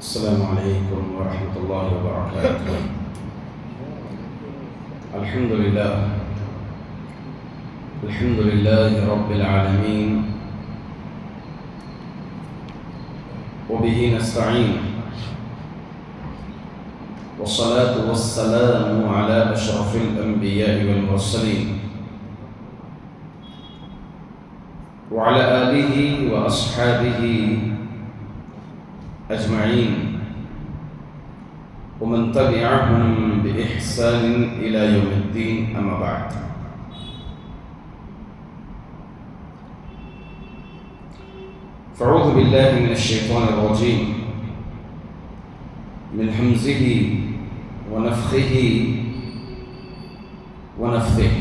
السلام عليكم ورحمة الله وبركاته. الحمد لله رب العالمين، وبه نستعين، والصلاة والسلام على أشرف الأنبياء والمرسلين وعلى آله وأصحابه أجمعين ومن تبعهم بإحسان إلى يوم الدين، أما بعد. فأعوذ بالله من الشيطان الرجيم من همزه ونفخه ونفثه.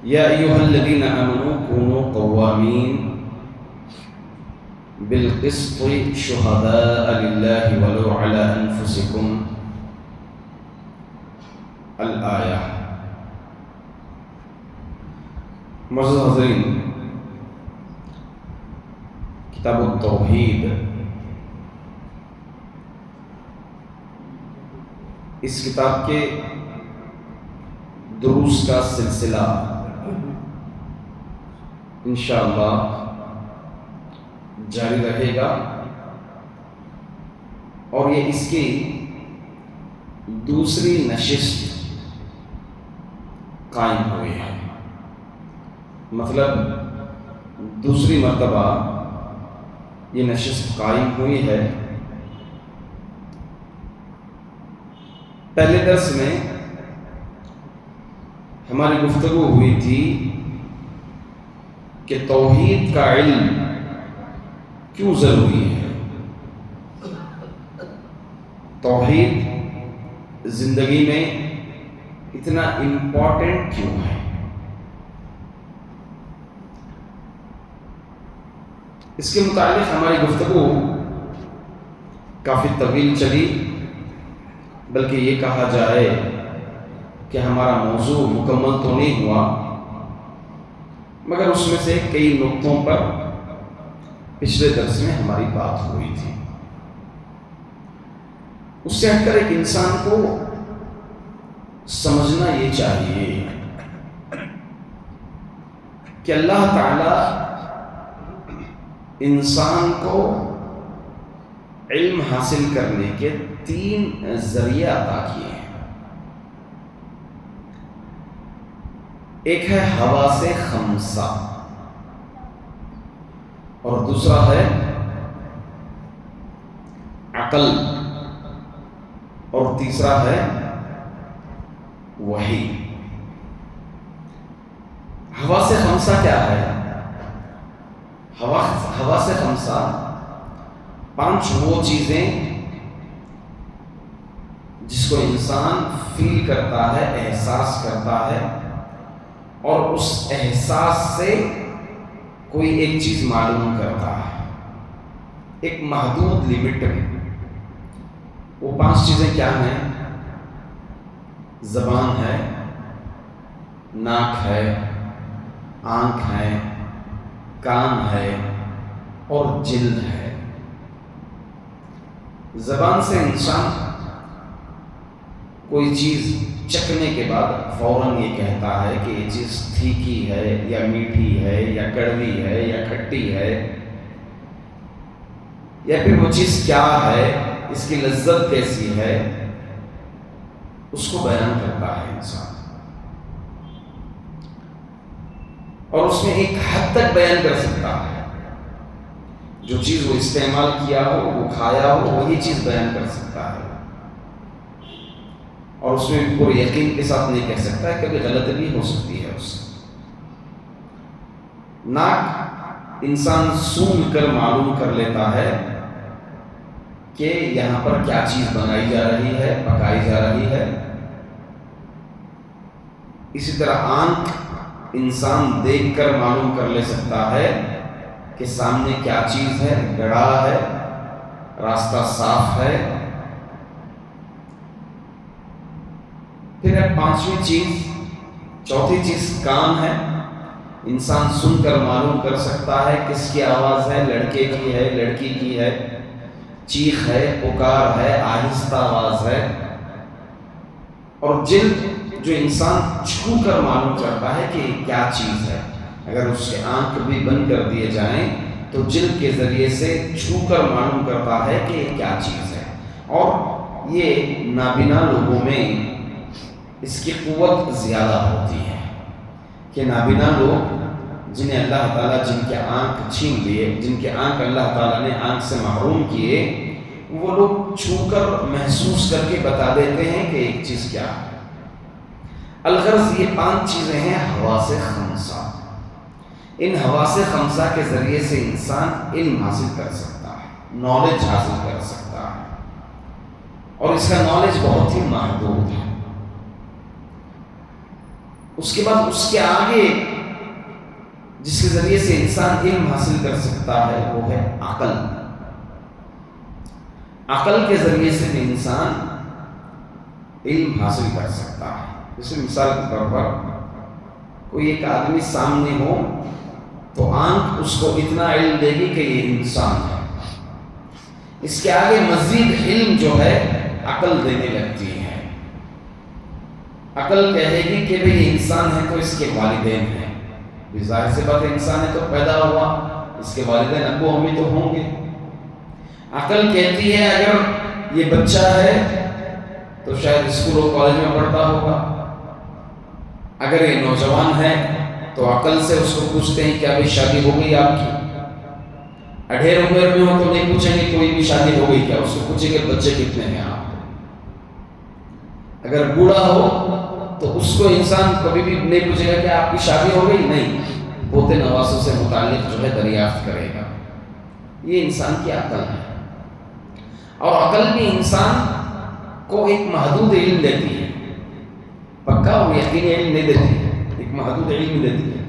يا أيها الذين آمنوا كونوا قوامين بالقسط شهداء لله ولو على أنفسكم الآية. معزز حضرین، کتاب التوحید، اس کتاب کے دروس کا سلسلہ انشاءاللہ جاری رہے گا، اور یہ اس کی دوسری نشست قائم ہوئی ہے، مطلب دوسری مرتبہ یہ نشست قائم ہوئی ہے۔ پہلے درس میں ہماری گفتگو ہوئی تھی کہ توحید کا علم کیوں ضروری ہے، توحید زندگی میں اتنا امپورٹنٹ کیوں ہے۔ اس کے متعلق ہماری گفتگو کافی طویل چلی، بلکہ یہ کہا جائے کہ ہمارا موضوع مکمل تو نہیں ہوا، مگر اس میں سے کئی نقطوں پر پچھلے درس میں ہماری بات ہوئی تھی۔ اس سے ہٹ کر ایک انسان کو سمجھنا یہ چاہیے کہ اللہ تعالی انسان کو علم حاصل کرنے کے 3 ذریعے عطا کیے ہیں۔ ایک ہے حواس خمسہ، اور دوسرا ہے عقل، اور تیسرا ہے وحی۔ حواس خمسہ کیا ہے؟ حواس خمسہ 5 وہ چیزیں جس کو انسان فیل کرتا ہے، احساس کرتا ہے، اور اس احساس سے کوئی ایک چیز معلوم کرتا ہے ایک محدود لمٹ میں۔ وہ 5 چیزیں کیا ہیں؟ زبان ہے، ناک ہے، آنکھ ہے، کان ہے، اور جلد ہے۔ زبان سے انسان کوئی چیز چکھنے کے بعد فوراً یہ کہتا ہے کہ یہ چیز تھیکی ہے یا میٹھی ہے یا کڑوی ہے یا کھٹی ہے، یا پھر وہ چیز کیا ہے، اس کی لذت کیسی ہے، اس کو بیان کرتا ہے انسان، اور اس میں ایک حد تک بیان کر سکتا ہے۔ جو چیز وہ استعمال کیا ہو، وہ کھایا ہو، وہی چیز بیان کر سکتا ہے، اور اس میں پورے یقین کے ساتھ نہیں کہہ سکتا ہے، کبھی غلط بھی ہو سکتی ہے اس سے۔ ناک انسان سونگھ کر معلوم کر لیتا ہے کہ یہاں پر کیا چیز بنائی جا رہی ہے، پکائی جا رہی ہے۔ اسی طرح آنکھ انسان دیکھ کر معلوم کر لے سکتا ہے کہ سامنے کیا چیز ہے، گڑھا ہے، راستہ صاف ہے۔ پھر ہے 5ویں چیز، چوتھی چیز کان ہے، انسان سن کر معلوم کر سکتا ہے کس کی آواز ہے، لڑکے کی ہے، لڑکی کی ہے۔ چیخ ہے، پکار ہے، آہستہ آواز ہے، اور جلد جو انسان چھو کر معلوم کرتا ہے کہ کیا چیز ہے. اگر اس کے آنکھ بھی بند کر دیے جائیں تو جلد کے ذریعے سے چھو کر معلوم کرتا ہے کہ یہ کیا چیز ہے. اور یہ نابینا لوگوں میں اس کی قوت زیادہ ہوتی ہے کہ نابینا لوگ جنہیں اللہ تعالیٰ جن کے آنکھ چھین لیے، جن کے آنکھ اللہ تعالیٰ نے آنکھ سے محروم کیے، وہ لوگ چھو کر محسوس کر کے بتا دیتے ہیں کہ ایک چیز کیا ہے. الغرض یہ 5 چیزیں ہیں حواس خمسہ. ان حواس خمسہ کے ذریعے سے انسان علم حاصل کر سکتا ہے، نالج حاصل کر سکتا ہے، اور اس کا نالج بہت ہی محدود ہے. اس کے بعد اس کے آگے جس کے ذریعے سے انسان علم حاصل کر سکتا ہے وہ ہے عقل. عقل کے ذریعے سے بھی انسان علم حاصل کر سکتا ہے. جیسے مثال کے طور پر کوئی ایک آدمی سامنے ہو تو آنکھ اس کو اتنا علم دے گی کہ یہ انسان ہے. اس کے آگے مزید علم جو ہے عقل دینے لگتی ہے. عقل کہے گی کہ بھئی یہ انسان ہے تو اس کے والدین ہیں. ظاہر سے بات ہے، انسان ہے تو پیدا ہوا، اس کے والدین ابو امی تو ہوں گے. عقل کہتی ہے اگر یہ بچہ ہے تو شاید اسکول اور کالج میں پڑھتا ہوگا. اگر یہ نوجوان ہے تو عقل سے اس کو پوچھتے ہیں کیا بھی شادی ہو گئی آپ کی. اڈھیر عمر میں ہو تو نہیں پوچھیں گے کوئی بھی شادی ہو گئی کیا، اس کو پوچھیں گے بچے کتنے ہیں آپ. اگر بوڑھا ہو تو اس کو انسان کبھی بھی نہیں پوچھے گا کہ آپ کی شادی ہو گئی، نہیں، پوتے نواسوں سے متعلق جو ہے دریافت کرے گا. یہ انسان کی عقل ہے. اور عقل بھی انسان کو ایک محدود علم دیتی ہے، پکا اور یقینی علم نہیں دیتی ہے، ایک محدود علم دیتی ہے.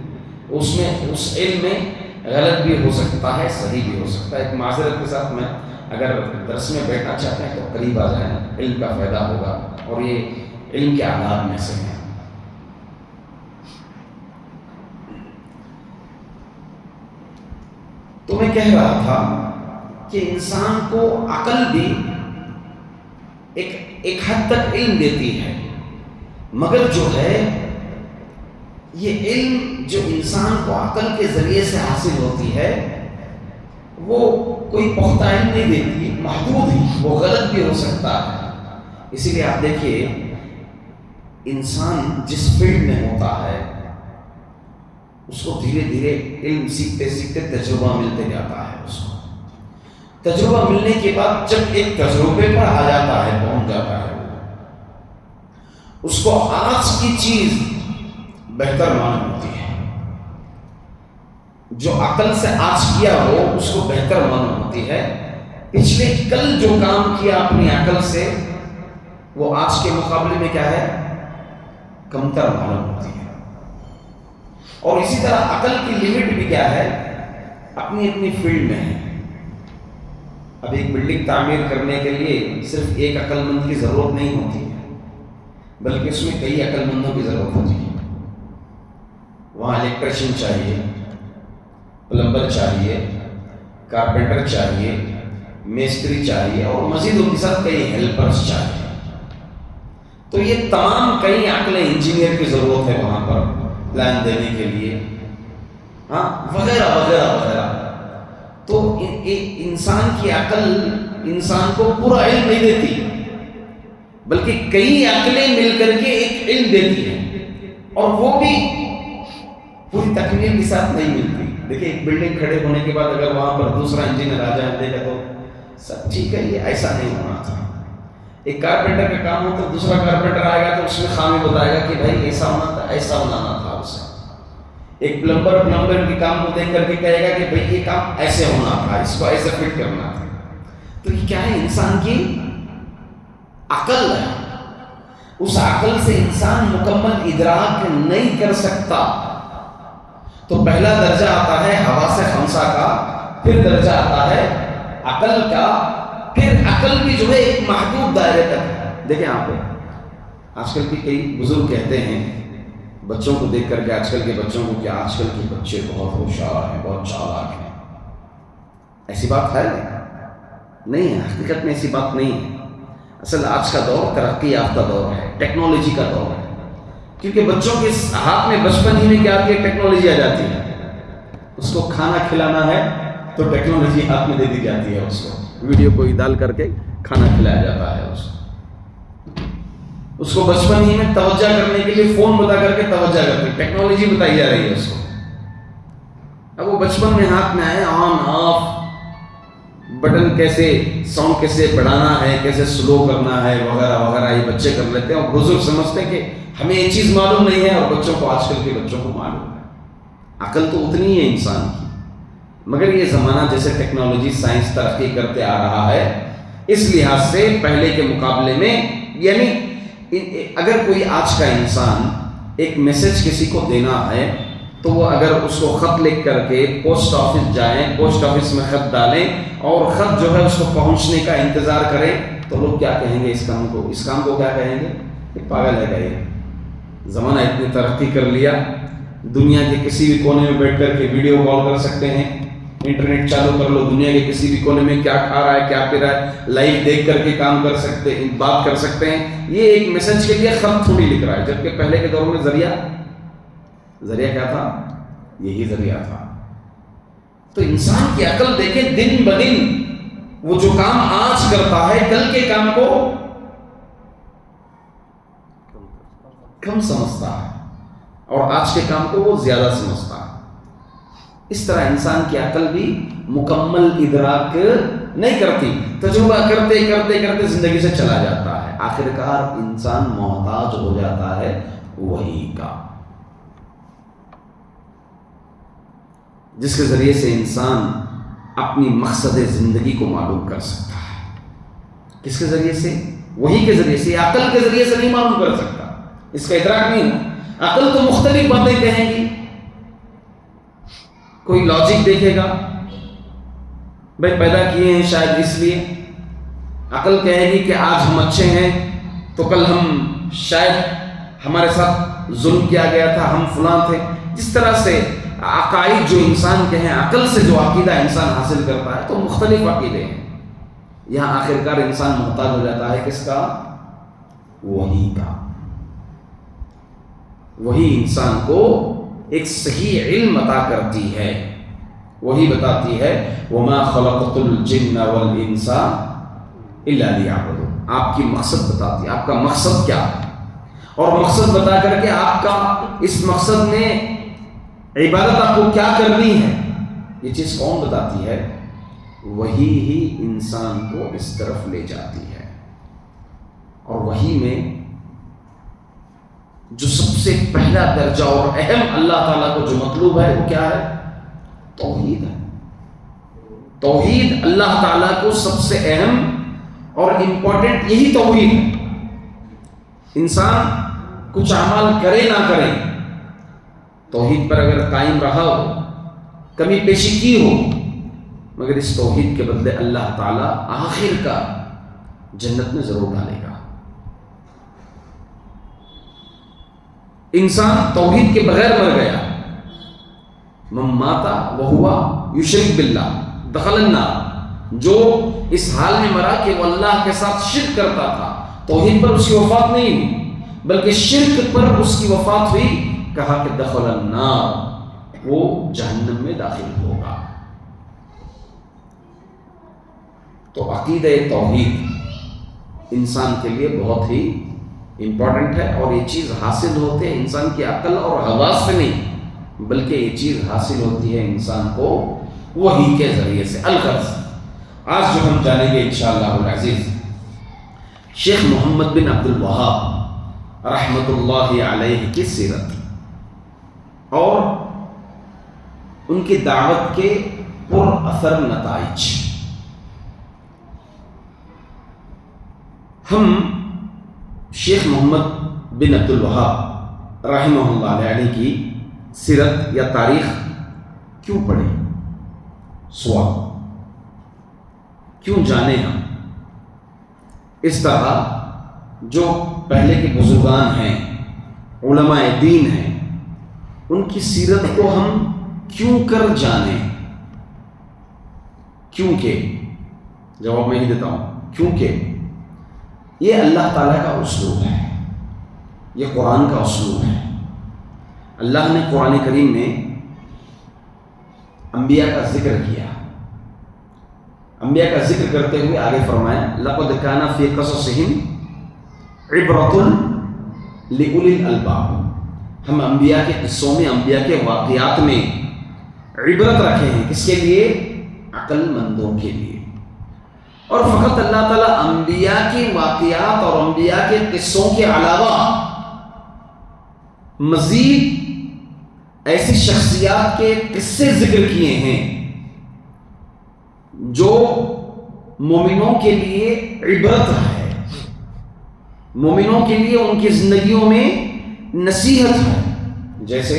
اس میں اس علم میں غلط بھی ہو سکتا ہے، صحیح بھی ہو سکتا ہے. ایک معذرت کے ساتھ میں اگر درس میں بیٹھنا چاہتے ہیں تو قریب آ جائیں، علم کا فائدہ ہوگا، اور یہ علم کے آداب میں سے ہے. تو میں کہہ رہا تھا کہ انسان کو عقل بھی ایک حد تک علم دیتی ہے، مگر جو ہے یہ علم جو انسان کو عقل کے ذریعے سے حاصل ہوتی ہے وہ کوئی پختہ علم نہیں دیتی، محدود ہی، وہ غلط بھی ہو سکتا ہے. اسی لیے آپ دیکھیے انسان جس فیلڈ میں ہوتا ہے اس کو دھیرے دھیرے علم سیکھتے سیکھتے تجربہ ملتے جاتا ہے. اس کو تجربہ ملنے کے بعد جب ایک تجربے پر آ جاتا ہے، پہنچ جاتا ہے، اس کو آج کی چیز بہتر معلوم ہوتی ہے. جو عقل سے آج کیا ہو اس کو بہتر معلوم ہوتی ہے. پچھلے کل جو کام کیا اپنی عقل سے وہ آج کے مقابلے میں کیا ہے، کمتر معلوم ہوتی ہے. اور اسی طرح عقل کی لمٹ بھی کیا ہے، اپنی اپنی فیلڈ میں ہے. اب ایک بلڈنگ تعمیر کرنے کے لیے صرف ایک عقل مند کی ضرورت نہیں ہوتی ہے، بلکہ اس میں کئی عقل مندوں کی ضرورت ہوتی ہے. وہاں الیکٹریشین چاہیے، پلمبر چاہیے، کارپینٹر چاہیے، میستری چاہیے، اور مزید ان کے ساتھ کئی ہیلپرز چاہیے. تو یہ تمام کئی عقلیں، انجینئر کی ضرورت ہے وہاں پر پلان دینے کے لیے، ہاں، وغیرہ وغیرہ وغیرہ. تو انسان کی عقل انسان کو پورا علم نہیں دیتی، بلکہ کئی عقلیں مل کر کے ایک علم دیتی ہیں، اور وہ بھی پوری تکمیل کے ساتھ نہیں ملتی. دیکھیں ایک بلڈنگ کھڑے ہونے کے بعد اگر وہاں پر دوسرا انجینئر آ جائے دیکھا تو سب ٹھیک ہے، یہ ایسا نہیں ہونا تھا. ایک کارپینٹر کا کام ہو تو دوسرا کارپینٹر آئے گا تو اس میں خامی بتائے گا کہ بھائی ایسا ہونا تھا، ایسا بنانا تھا اسے. ایک پلمبر کے کام کو دیکھ کر کے کہے گا کہ بھائی یہ کام ایسے ہونا تھا، اس کو ایسے فٹ کرنا تھا. تو یہ کیا ہے، انسان کی عقل ہے. اس عقل سے انسان مکمل ادراک نہیں کر سکتا. تو پہلا درجہ آتا ہے حواس خمسہ کا، پھر درجہ آتا ہے عقل کا، پھر عقل بھی جو ہے ایک محدود دائرے تک ہے. دیکھیں آپ آج کل کے کئی بزرگ کہتے ہیں بچوں کو دیکھ کر کے، آج کل کے بچوں کو، کہ آج کل کے بچے بہت ہوشیار ہیں، بہت چالاک ہیں. ایسی بات ہے؟ نہیں ہے، حقیقت میں ایسی بات نہیں ہے۔ اصل آج کا دور ترقی یافتہ دور ہے، ٹیکنالوجی کا دور ہے، کیونکہ بچوں کے ہاتھ میں بچپن ہی میں کیا آتی ہے، ٹیکنالوجی آ جاتی ہے۔ اس کو کھانا کھلانا ہے تو ٹیکنالوجی ہاتھ میں دے دی جاتی ہے، اس کو ویڈیو کوئی ڈال کر کے کھانا کھلایا جاتا ہے۔ اس کو بچپن ہی میں توجہ کرنے کے لیے فون بتا کر کے توجہ کرتے، ٹیکنالوجی بتائی جا رہی ہے اس کو۔ اب وہ بچپن میں ہاتھ میں آئے، آن آف بٹن کیسے، ساؤنڈ کیسے بڑھانا ہے، کیسے سلو کرنا ہے، وغیرہ وغیرہ، یہ بچے کر لیتے ہیں، اور بزرگ سمجھتے ہیں کہ ہمیں یہ چیز معلوم نہیں ہے، اور بچوں کو، آج کل کے بچوں کو معلوم ہے۔ عقل تو اتنی ہے انسان کی، مگر یہ زمانہ جیسے ٹیکنالوجی سائنس ترقی کرتے آ رہا ہے، اس لحاظ سے پہلے کے مقابلے میں، یعنی اگر کوئی آج کا انسان ایک میسج کسی کو دینا ہے تو وہ اگر اس کو خط لکھ کر کے پوسٹ آفس جائیں، پوسٹ آفس میں خط ڈالیں اور خط جو ہے اس کو پہنچنے کا انتظار کریں، تو لوگ کیا کہیں گے؟ اس کام کو کیا کہیں گے؟ یہ پاگل ہے یہ زمانہ اتنی ترقی کر لیا، دنیا کے کسی بھی کونے میں بیٹھ کر کے ویڈیو کال کر سکتے ہیں، انٹرنیٹ چالو کر لو، دنیا کے کسی بھی کونے میں کیا کھا رہا ہے، کیا پی رہا ہے، لائیو دیکھ کر کے کام کر سکتے ہیں، بات کر سکتے ہیں۔ یہ ایک میسج کے لیے خط تھوڑی لکھ رہا ہے، جبکہ پہلے کے دور میں ذریعہ کیا تھا؟ یہی ذریعہ تھا۔ تو انسان کی عقل دیکھیں، دن بدن وہ جو کام آج کرتا ہے کل کے کام کو کم سمجھتا ہے، اور آج کے کام کو وہ زیادہ سمجھتا ہے۔ اس طرح انسان کی عقل بھی مکمل ادراک نہیں کرتی، تجربہ کرتے کرتے کرتے زندگی سے چلا جاتا ہے، آخرکار انسان محتاج ہو جاتا ہے وہی کا، جس کے ذریعے سے انسان اپنی مقصد زندگی کو معلوم کر سکتا ہے۔ کس کے ذریعے سے؟ وہی کے ذریعے سے، عقل کے ذریعے سے نہیں معلوم کر سکتا، اس کا ادراک نہیں ہو۔ عقل تو مختلف باتیں کہیں گی، کوئی لاجک دیکھے گا، بھائی پیدا کیے ہیں شاید اس لیے، عقل کہے گی کہ آج ہم اچھے ہیں تو کل ہم شاید ہمارے ساتھ ظلم کیا گیا تھا، ہم فلاں تھے۔ جس طرح سے عقائد جو انسان کے ہیں، عقل سے جو عقیدہ انسان حاصل کرتا ہے، تو مختلف عقیدے ہیں۔ یہاں آخرکار انسان محتاج ہو جاتا ہے کس کا؟ وہی کا۔ وہی انسان کو ایک صحیح علم عطا کرتی ہے، وہی بتاتی ہے وَمَا خَلَقْتُ الْجِنَّ وَالْإِنسَ إِلَّا لِيَعْبُدُونِ۔ آپ کی مقصد بتاتی ہے، آپ کا مقصد کیا ہے، اور مقصد بتا کر کے آپ کا اس مقصد میں عبادت آپ کو کیا کرنی ہے، یہ چیز کون بتاتی ہے؟ وہی ہی انسان کو اس طرف لے جاتی ہے۔ اور وہی میں جو سب سے پہلا درجہ اور اہم اللہ تعالیٰ کو جو مطلوب ہے وہ کیا ہے؟ توحید ہے۔ توحید اللہ تعالیٰ کو سب سے اہم اور امپورٹنٹ یہی توحید ہے۔ انسان کچھ اعمال کرے نہ کرے، توحید پر اگر قائم رہا ہو، کمی پیشی کی ہو، مگر اس توحید کے بدلے اللہ تعالیٰ آخر کا جنت میں ضرور ڈالے گا۔ انسان توحید کے بغیر مر گیا، من مات وہو یشرک باللہ دخل النار، جو اس حال میں مرا کہ وہ اللہ کے ساتھ شرک کرتا تھا، توحید پر اس کی وفات نہیں ہوئی بلکہ شرک پر اس کی وفات ہوئی، کہا کہ دخل النار، وہ جہنم میں داخل ہوگا۔ تو عقیدہ توحید انسان کے لیے بہت ہی امپورٹنٹ ہے، اور یہ چیز حاصل ہوتے ہیں انسان کی عقل اور حواس سے نہیں، بلکہ یہ چیز حاصل ہوتی ہے انسان کو وحی کے ذریعے سے۔ الغرض آج جو ہم جانیں گے انشاءاللہ العزیز شیخ محمد بن عبد الوہاب رحمۃ اللہ علیہ کی سیرت اور ان کی دعوت کے پر اثر نتائج۔ ہم شیخ محمد بن عبد الوہاب رحمہ اللہ علیہ کی سیرت یا تاریخ کیوں پڑھیں؟ سوال کیوں جانے ہم؟ اس طرح جو پہلے کے بزرگان ہیں، علماء دین ہیں، ان کی سیرت کو ہم کیوں کر جانیں؟ کیونکہ جواب میں ہی دیتا ہوں، کیونکہ یہ اللہ تعالیٰ کا اسلوب ہے، یہ قرآن کا اسلوب ہے۔ اللہ نے قرآن کریم میں انبیاء کا ذکر کیا، انبیاء کا ذکر کرتے ہوئے آگے فرمایا لَقَدْ كَانَ فِي قَصَصِهِمْ عِبْرَةٌ لِأُولِي الْأَلْبَابِ، ہم انبیاء کے قصوں میں، انبیاء کے واقعات میں عبرت رکھے ہیں، کس کے لیے؟ عقل مندوں کے لیے۔ اور فقط اللہ تعالیٰ انبیاء کے واقعات اور انبیاء کے قصوں کے علاوہ مزید ایسی شخصیات کے قصے ذکر کیے ہیں جو مومنوں کے لیے عبرت ہے، مومنوں کے لیے ان کی زندگیوں میں نصیحت ہے۔ جیسے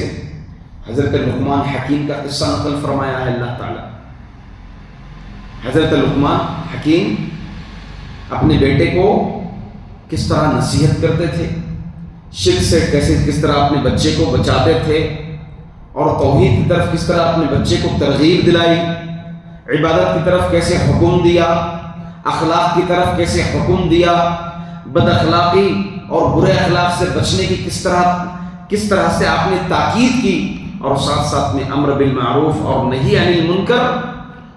حضرت لقمان حکیم کا قصہ نقل فرمایا ہے اللہ تعالیٰ۔ حضرت لقمان حکیم اپنے بیٹے کو کس طرح نصیحت کرتے تھے، شرک سے کس طرح اپنے بچے کو بچاتے تھے، اور توحید کی طرف کس طرح اپنے بچے کو ترغیب دلائی، عبادت کی طرف کیسے حکم دیا، اخلاق کی طرف کیسے حکم دیا، بد اخلاقی اور برے اخلاق سے بچنے کی کس طرح سے آپ نے تاکید کی، اور ساتھ ساتھ میں امر بالمعروف اور نہی عن المنکر،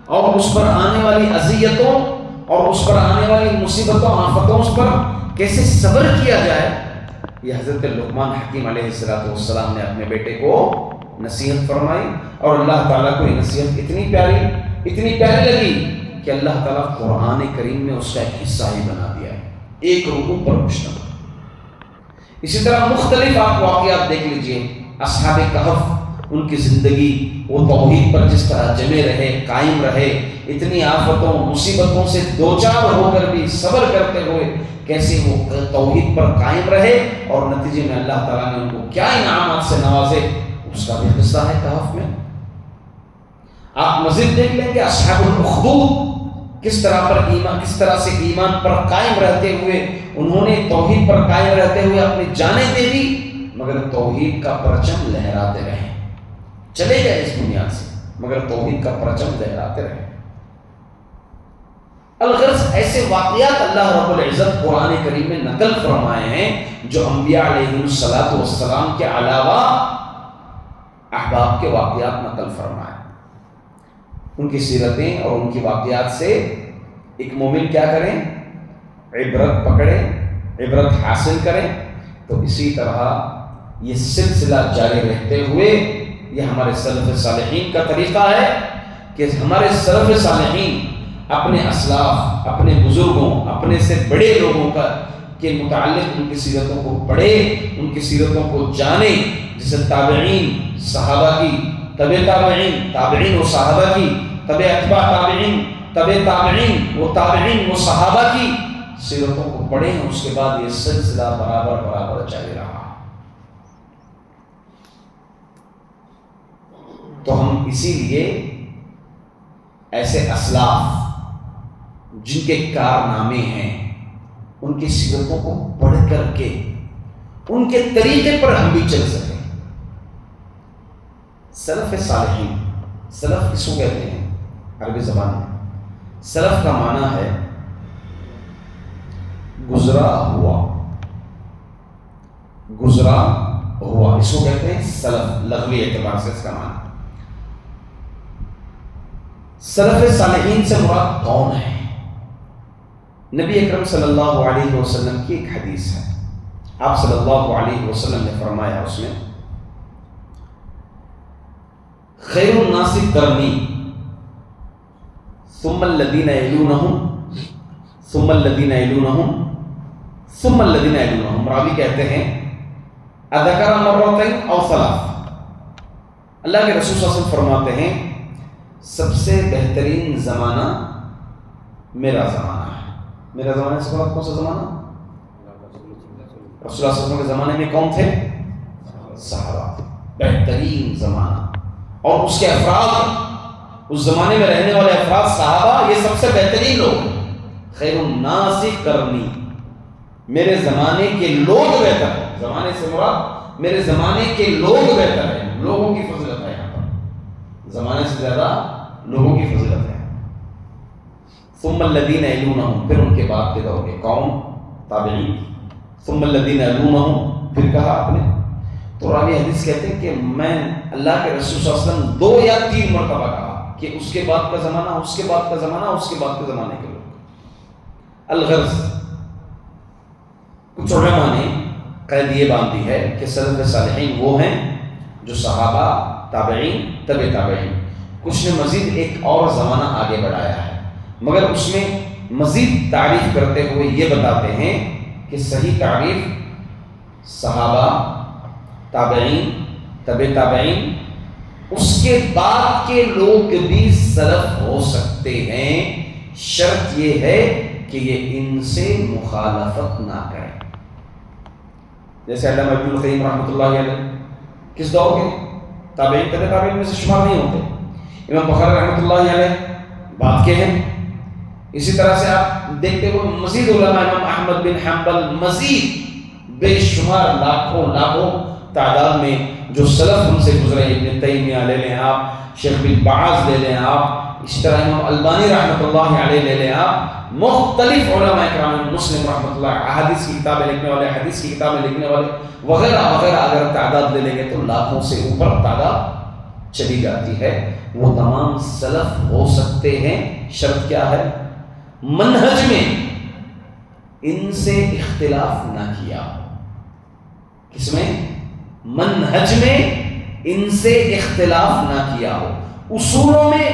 اور اس پر آنے والی اذیتوں اور اس پر آنے والی مصیبتوں آفتوں اس پر کیسے صبر کیا جائے، یہ حضرت لقمان حکیم علیہ السلام نے اپنے بیٹے کو نصیحت فرمائی۔ اور اللہ تعالیٰ کو یہ نصیحت اتنی پیاری لگی کہ اللہ تعالیٰ قرآن کریم میں اس کا ایک حصہ ہی بنا دیا ہے، ایک رکوع پر مشتمل۔ اسی طرح مختلف آپ واقعات دیکھ لیجئے، اصحاب کہف، ان کی زندگی وہ توحید پر جس طرح جمے رہے، قائم رہے، اتنی آفتوں مصیبتوں سے دوچار ہو کر بھی صبر کرتے ہوئے کیسے وہ توحید پر قائم رہے، اور نتیجے میں اللہ تعالیٰ نے ان کو کیا انعامات سے نوازے، اس کا بھی قصہ ہے کہف میں۔ آپ مزید دیکھ لیں گے اصحاب الاخدود کس طرح سے ایمان پر قائم رہتے ہوئے انہوں نے توحید پر قائم رہتے ہوئے اپنی جانیں دے دی، مگر توحید کا پرچم لہراتے رہے، چلے گئے اس دنیا سے مگر توحید کا پرچم لہراتے رہے۔ الغرض ایسے واقعات اللہ رب العزت قرآن کریم میں نقل فرمائے ہیں جو انبیاء علیہ السلام کے علاوہ احباب کے واقعات نقل فرمائے۔ ان کی سیرتیں اور ان کی واقعات سے ایک مومن کیا کریں؟ عبرت پکڑے، عبرت حاصل کریں۔ تو اسی طرح یہ سلسلہ جاری رہتے ہوئے یہ ہمارے سلف صالحین کا طریقہ ہے کہ ہمارے سلف صالحین اپنے اسلاف، اپنے بزرگوں، اپنے سے بڑے لوگوں کے متعلق ان کی سیرتوں کو پڑھے، ان کی سیرتوں کو جانے، جیسے تابعین، صحابہ کی، تبع تابعین، تابعین و صحابہ کی، تبع اتباع تابعین، تبع تابعین و تابعین و صحابہ کی سیرتوں کو پڑھے ہیں۔ اس کے بعد یہ سلسلہ برابر جاری رہا۔ تو ہم اسی لیے ایسے اسلاف جن کے کارنامے ہیں ان کی سیرتوں کو پڑھ کر کے ان کے طریقے پر ہم بھی چل سکیں۔ سلف صالحین، سلف کس کو کہتے ہیں عربی زبان میں؟ سلف کا معنی ہے گزرا ہوا، گزرا ہوا، اس کو کہتے ہیں سلف، لغوی اعتبار سے اس کا معنی۔ سلف صالحین سے مراد کون ہے؟ نبی اکرم صلی اللہ علیہ وسلم کی ایک حدیث ہے، آپ صلی اللہ علیہ وسلم نے فرمایا اس میں، خیر الناس قرنی ثم الذین یلونہم ثم الذین یلونہم ثم الذین یلونہم۔ راوی کہتے ہیں اذکر مرتين او ثلاث، اللہ کے رسول صلی اللہ علیہ وسلم فرماتے ہیں سب سے بہترین زمانہ میرا زمانہ ہے۔ میرا زمانہ سے کون سا زمانہ؟ رسول اللہ صلی اللہ علیہ وسلم کے زمانے میں کون تھے؟ صحابہ، بہترین زمانہ۔ اور اس کے افراد، اس زمانے میں رہنے والے افراد صحابہ، یہ سب سے بہترین لوگ ہیں۔ خیر الناس قرنی، میرے زمانے کے لوگ بہتر ہیں۔ زمانے سے مراد میرے زمانے کے لوگ بہتر ہیں، لوگوں کی فضیلت ہے یہاں پر، زمانے سے زیادہ لوگوں کی فضیلت ہے۔ ثم الذین یلونہم، پھر ان کے بعد کے دور کے کون؟ تابعین. ثم الذین یلونہم، پھر کہا آپ نے. تو راوی حدیث کہتے ہیں کہ میں اللہ کے رسول صلی اللہ علیہ وسلم 2 یا 3 مرتبہ کہا کہ اس کے بعد کا زمانہ، اس کے بعد کا زمانہ، اس کے بعد کے زمانے کے لوگ. الغرض کچھ علماء نے قید یہ باندھی ہے کہ سلف صالحین وہ ہیں جو صحابہ، تابعین، تبع تابعین. کچھ نے مزید ایک اور زمانہ آگے بڑھایا ہے، مگر اس میں مزید تعریف کرتے ہوئے یہ بتاتے ہیں کہ صحیح تعریف صحابہ، تابعین، تبع تابعین، اس کے بعد کے لوگ بھی سلف ہو سکتے ہیں، شرط یہ ہے کہ یہ ان سے مخالفت نہ کریں. جیسے علامہ ابن القیم رحمۃ اللہ علیہ کس دور کے؟ تابعین، تبع تابعین میں سے شمار نہیں ہوتے. امام بخاری رحمۃ اللہ علیہ بعد کے ہیں. اسی طرح سے آپ دیکھتے ہوئے مزید علماء، امام احمد بن حنبل، مزید بے شمار لاکھوں تعداد میں جو سلف ان سے گزرے، ابن تیمیہ لے لیں آپ، شیخ بن باز لے لیں آپ، اسی طرح امام البانی رحمۃ اللہ علیہ لے لیں آپ، مختلف علماء کرام، مسلم رحمۃ اللہ، احادیث کی کتابیں لکھنے والے، حدیث کی کتابیں لکھنے والے وغیرہ وغیرہ، اگر تعداد لے لیں گے تو لاکھوں سے اوپر تعداد چلی جاتی ہے. وہ تمام سلف ہو سکتے ہیں، شرط کیا ہے؟ منہج میں ان سے اختلاف نہ کیا. کس میں؟ منہج میں ان سے اختلاف نہ کیا ہو، اصولوں میں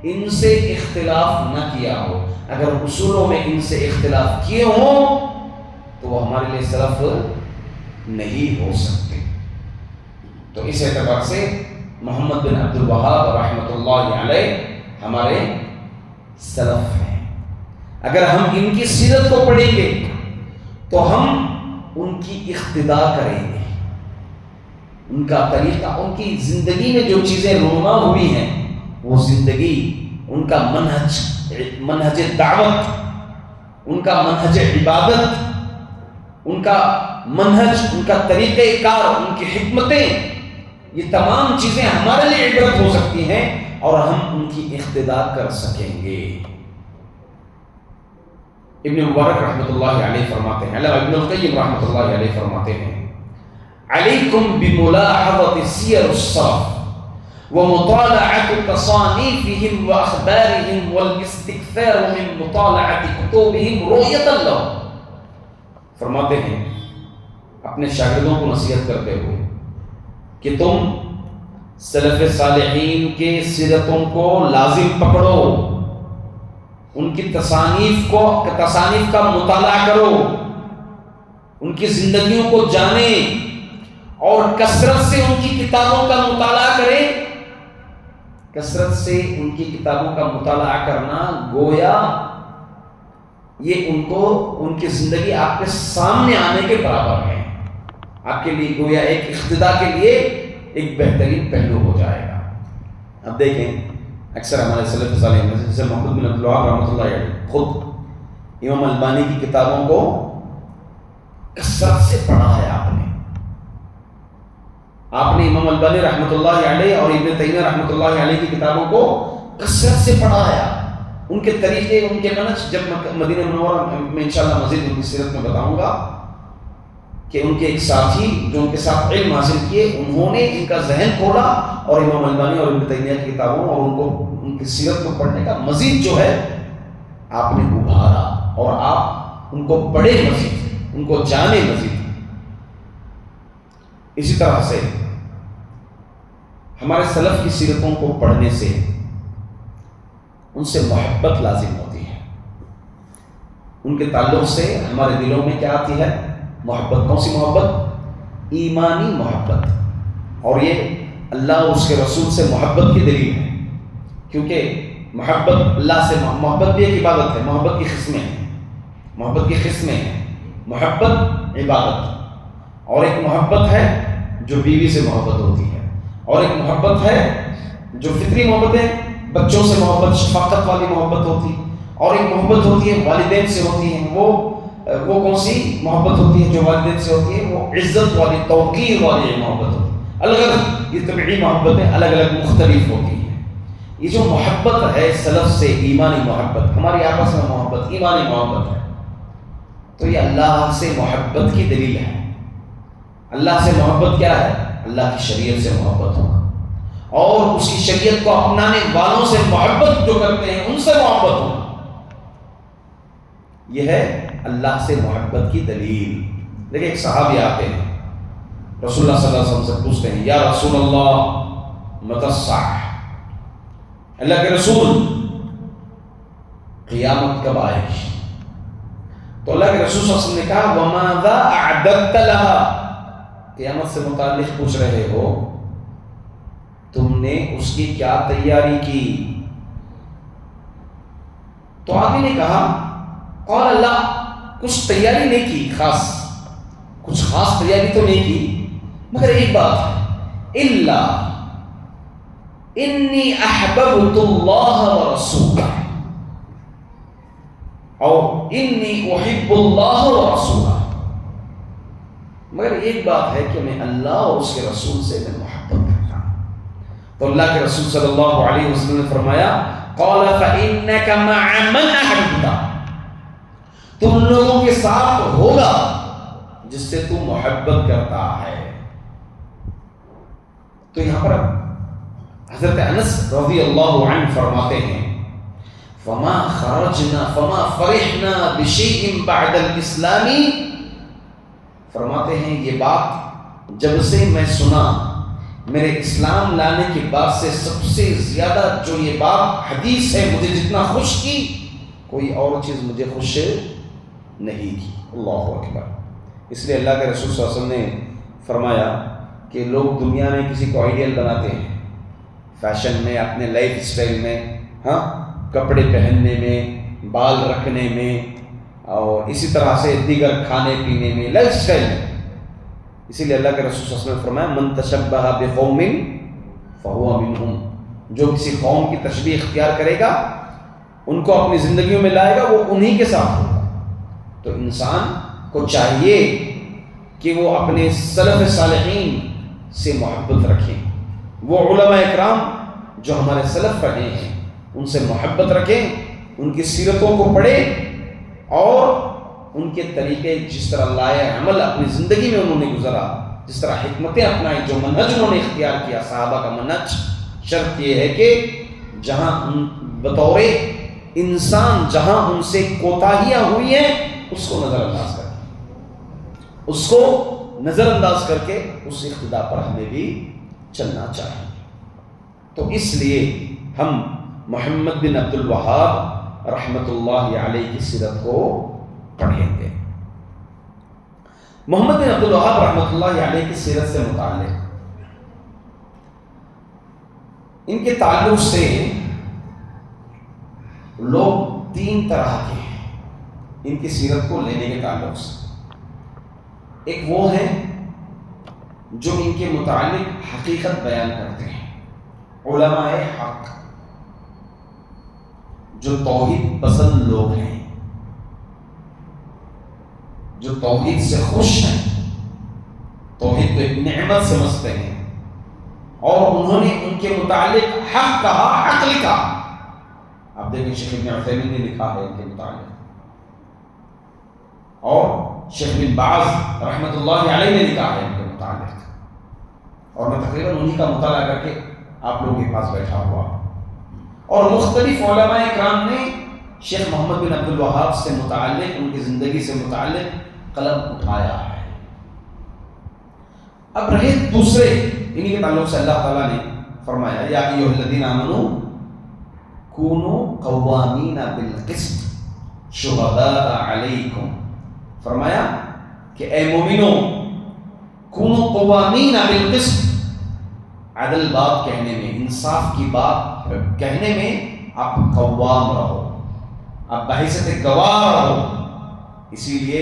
ان سے اختلاف نہ کیا ہو. اگر اصولوں میں ان سے اختلاف کیے ہوں تو وہ ہمارے لیے سلف نہیں ہو سکتے. تو اس اعتبار سے محمد بن عبد الوہاب رحمۃ اللہ علیہ ہمارے سلف ہیں. اگر ہم ان کی سیرت کو پڑھیں گے تو ہم ان کی اقتدا کریں گے. ان کا طریقہ، ان کی زندگی میں جو چیزیں رونما ہوئی ہیں، وہ زندگی، ان کا منہج دعوت، ان کا منہج عبادت، ان کا منہج، ان کا طریقہ کار، ان کی حکمتیں، یہ تمام چیزیں ہمارے لیے عبرت ہو سکتی ہیں اور ہم ان کی اقتدا کر سکیں گے. ابن مبارک رحمۃ اللہ علیہ فرماتے ہیں، علامہ ابن القیم رحمۃ اللہ علیہ فرماتے ہیں، علیکم بملاحظۃ سیر السلف ومطالعۃ تصانیفہم واخبارہم والاستکثار من مطالعۃ کتبہم رؤیۃ لہم. فرماتے ہیں اپنے شاگردوں کو نصیحت کرتے ہوئے کہ تم سلف صالحین کے سیرتوں کو لازم پکڑو، ان کی تصانیف کا مطالعہ کرو، ان کی زندگیوں کو جانیں اور کثرت سے ان کی کتابوں کا مطالعہ کریں. کثرت سے ان کی کتابوں کا مطالعہ کرنا گویا یہ ان کی زندگی آپ کے سامنے آنے کے برابر ہے. آپ کے لیے گویا ایک اقتدا کے لیے ایک بہترین پہلو ہو جائے گا. اب دیکھیں اکثر ہمارے سلف صالحین میں جیسے محمد بن عبد الوہاب رحمۃ اللہ علیہ خود امام البانی کی کتابوں کو کثرت سے پڑھا ہے. آپ نے امام البانی رحمۃ اللہ علیہ اور ابن تیمیہ رحمۃ اللہ علیہ کی کتابوں کو کثرت سے پڑھا ہے. ان کے طریقے، ان کے منہج، جب مدینہ منورہ میں انشاءاللہ مزید ان کی سیرت میں بتاؤں گا کہ ان کے ایک ساتھی جو ان کے ساتھ علم حاصل کیے، انہوں نے ان کا ذہن کھولا اور امام البانی اور ابن تیمیہ کی کتابوں اور ان کی سیرت کو پڑھنے کا مزید جو ہے آپ نے ابھارا اور آپ ان کو پڑھے مزید، ان کو جانے مزید. اسی طرح سے ہمارے سلف کی سیرتوں کو پڑھنے سے ان سے محبت لازم ہوتی ہے. ان کے تعلق سے ہمارے دلوں میں کیا آتی ہے؟ محبت. کون سی محبت؟ ایمانی محبت. اور یہ اللہ اور اس کے رسول سے محبت کی دلیل ہے، کیونکہ محبت اللہ سے، محبت بھی ایک عبادت ہے. محبت کی قسمیں ہیں، محبت کی قسمیں ہیں. محبت عبادت، اور ایک محبت ہے جو بیوی سے محبت ہوتی ہے، اور ایک محبت ہے جو فطری محبت ہے، بچوں سے محبت، شفقت والی محبت ہوتی، اور ایک محبت ہوتی ہے والدین سے ہوتی ہے. وہ کون سی محبت ہوتی ہے جو والدین سے ہوتی ہے؟ وہ عزت والی، توقیر والی محبت ہوتی ہے. الگ الگ یہ طبعی محبتیں الگ الگ مختلف ہوتی ہیں. یہ جو محبت ہے سلف سے، ایمانی محبت، ہماری آپس میں محبت ایمانی محبت ہے، تو یہ اللہ سے محبت کی دلیل ہے۔ اللہ سے محبت کیا ہے؟ اللہ کی شریعت سے محبت ہونا، اور اس کی شریعت کو اپنانے والوں سے محبت جو کرتے ہیں ان سے محبت ہونا، یہ ہے اللہ سے محبت کی دلیل۔ دیکھیں ایک صحابی آتے ہیں، رسول اللہ صلی اللہ علیہ وسلم سے پوچھتے ہیں، یا رسول اللہ متی الساعہ، اللہ کے رسول قیامت کب آئے گی؟ تو اللہ کے رسول صلی اللہ علیہ وسلم نے کہا وَمَاذَا أَعْدَدْتَ لَهَا، قیامت سے متعلق پوچھ رہے ہو، تم نے اس کی کیا تیاری کی؟ تو آدمی نے کہا قال اللہ، کچھ تیاری نہیں کی خاص، کچھ خاص تیاری تو نہیں کی، مگر ایک بات ہے، الا انی احببت اللہ ورسولہ، اور انی احب اللہ ورسولہ، مگر ایک بات ہے کہ میں اللہ اور اس کے رسول سے میں محبت کرتا ہوں۔ تو اللہ کے رسول صلی اللہ علیہ وسلم نے فرمایا قال فإنك مع من أحببت، تم لوگوں کے ساتھ ہوگا جس سے تم محبت کرتا ہے۔ تو یہاں پر حضرت انس رضی اللہ عنہ فرماتے ہیں فما خرجنا فما فرحنا بشيء بعد الاسلام، فرماتے ہیں یہ بات جب سے میں سنا، میرے اسلام لانے کے بعد سے سب سے زیادہ جو یہ بات حدیث ہے مجھے جتنا خوش کی، کوئی اور چیز مجھے خوش نہیں کی۔ اللہ اکبر۔ اس لیے اللہ کے رسول صلی اللہ علیہ وسلم نے فرمایا کہ لوگ دنیا میں کسی کو آئیڈیل بناتے ہیں، فیشن میں، اپنے لائف اسٹائل میں، ہاں، کپڑے پہننے میں، بال رکھنے میں، اور اسی طرح سے دیگر کھانے پینے میں، لائف اسٹائل میں۔ اسی لیے اللہ کے رسول صلی اللہ علیہ وسلم نے فرمایا من تشبہ بقوم فہو منہم، جو کسی قوم کی تشبیہ اختیار کرے گا، ان کو اپنی زندگیوں میں لائے گا، وہ انہی کے ساتھ ہوگا۔ تو انسان کو چاہیے کہ وہ اپنے سلف صالحین سے محبت رکھیں، وہ علماء اکرام جو ہمارے سلف رہے ہیں ان سے محبت رکھیں، ان کی سیرتوں کو پڑھیں، اور ان کے طریقے جس طرح لائے عمل اپنی زندگی میں انہوں نے گزارا، جس طرح حکمتیں اپنائی، جو منہج انہوں نے اختیار کیا صحابہ کا منہج، شرط یہ ہے کہ جہاں بطور انسان جہاں ان سے کوتاہیاں ہوئی ہیں اس کو نظر انداز کر کے، اس کو نظر انداز کر کے اس اقتداء پر ہمیں بھی چلنا چاہیے۔ تو اس لیے ہم محمد بن عبد الوہاب رحمۃ اللہ علیہ کی سیرت کو پڑھیں گے۔ محمد بن عبد الوہاب رحمۃ اللہ علیہ کی سیرت سے متعلق ان کے تعلق سے لوگ تین طرح کے ہیں ان کی سیرت کو لینے کے تعلق سے۔ ایک وہ ہیں جو ان کے متعلق حقیقت بیان کرتے ہیں، علماء حق، جو توحید پسند لوگ ہیں، جو توحید سے خوش ہیں، توحید کو ایک نعمت سمجھتے ہیں، اور انہوں نے ان کے متعلق حق کہا، حق لکھا۔ آپ دیکھیں شیخ ابن عثیمین نے لکھا ہے ان کے متعلق، اور شیخ بن باز رحمۃ اللہ علیہ نے لکھا ہے ان کے متعلق، اور میں تقریباً انہی کا مطالعہ کر کے آپ لوگوں کے پاس بیٹھا ہوا، اور مختلف علماء اکرام نے شیخ محمد بن عبد الوہاب سے متعلق، ان کی زندگی سے متعلق قلم اٹھایا ہے۔ اب رہے دوسرے، انہی کے تعلق سے اللہ تعالیٰ نے فرمایا یا ایھا الذین آمنوا کونوا قوامین بالقسط شہداء علیکم، فرمایا کہ اے مومنوں کونوا قوامین بالقسط، عدل بات کہنے میں، انصاف کی بات کہنے میں آپ قوام رہو، آپ بحیثیت گواہ رہو۔ اسی لیے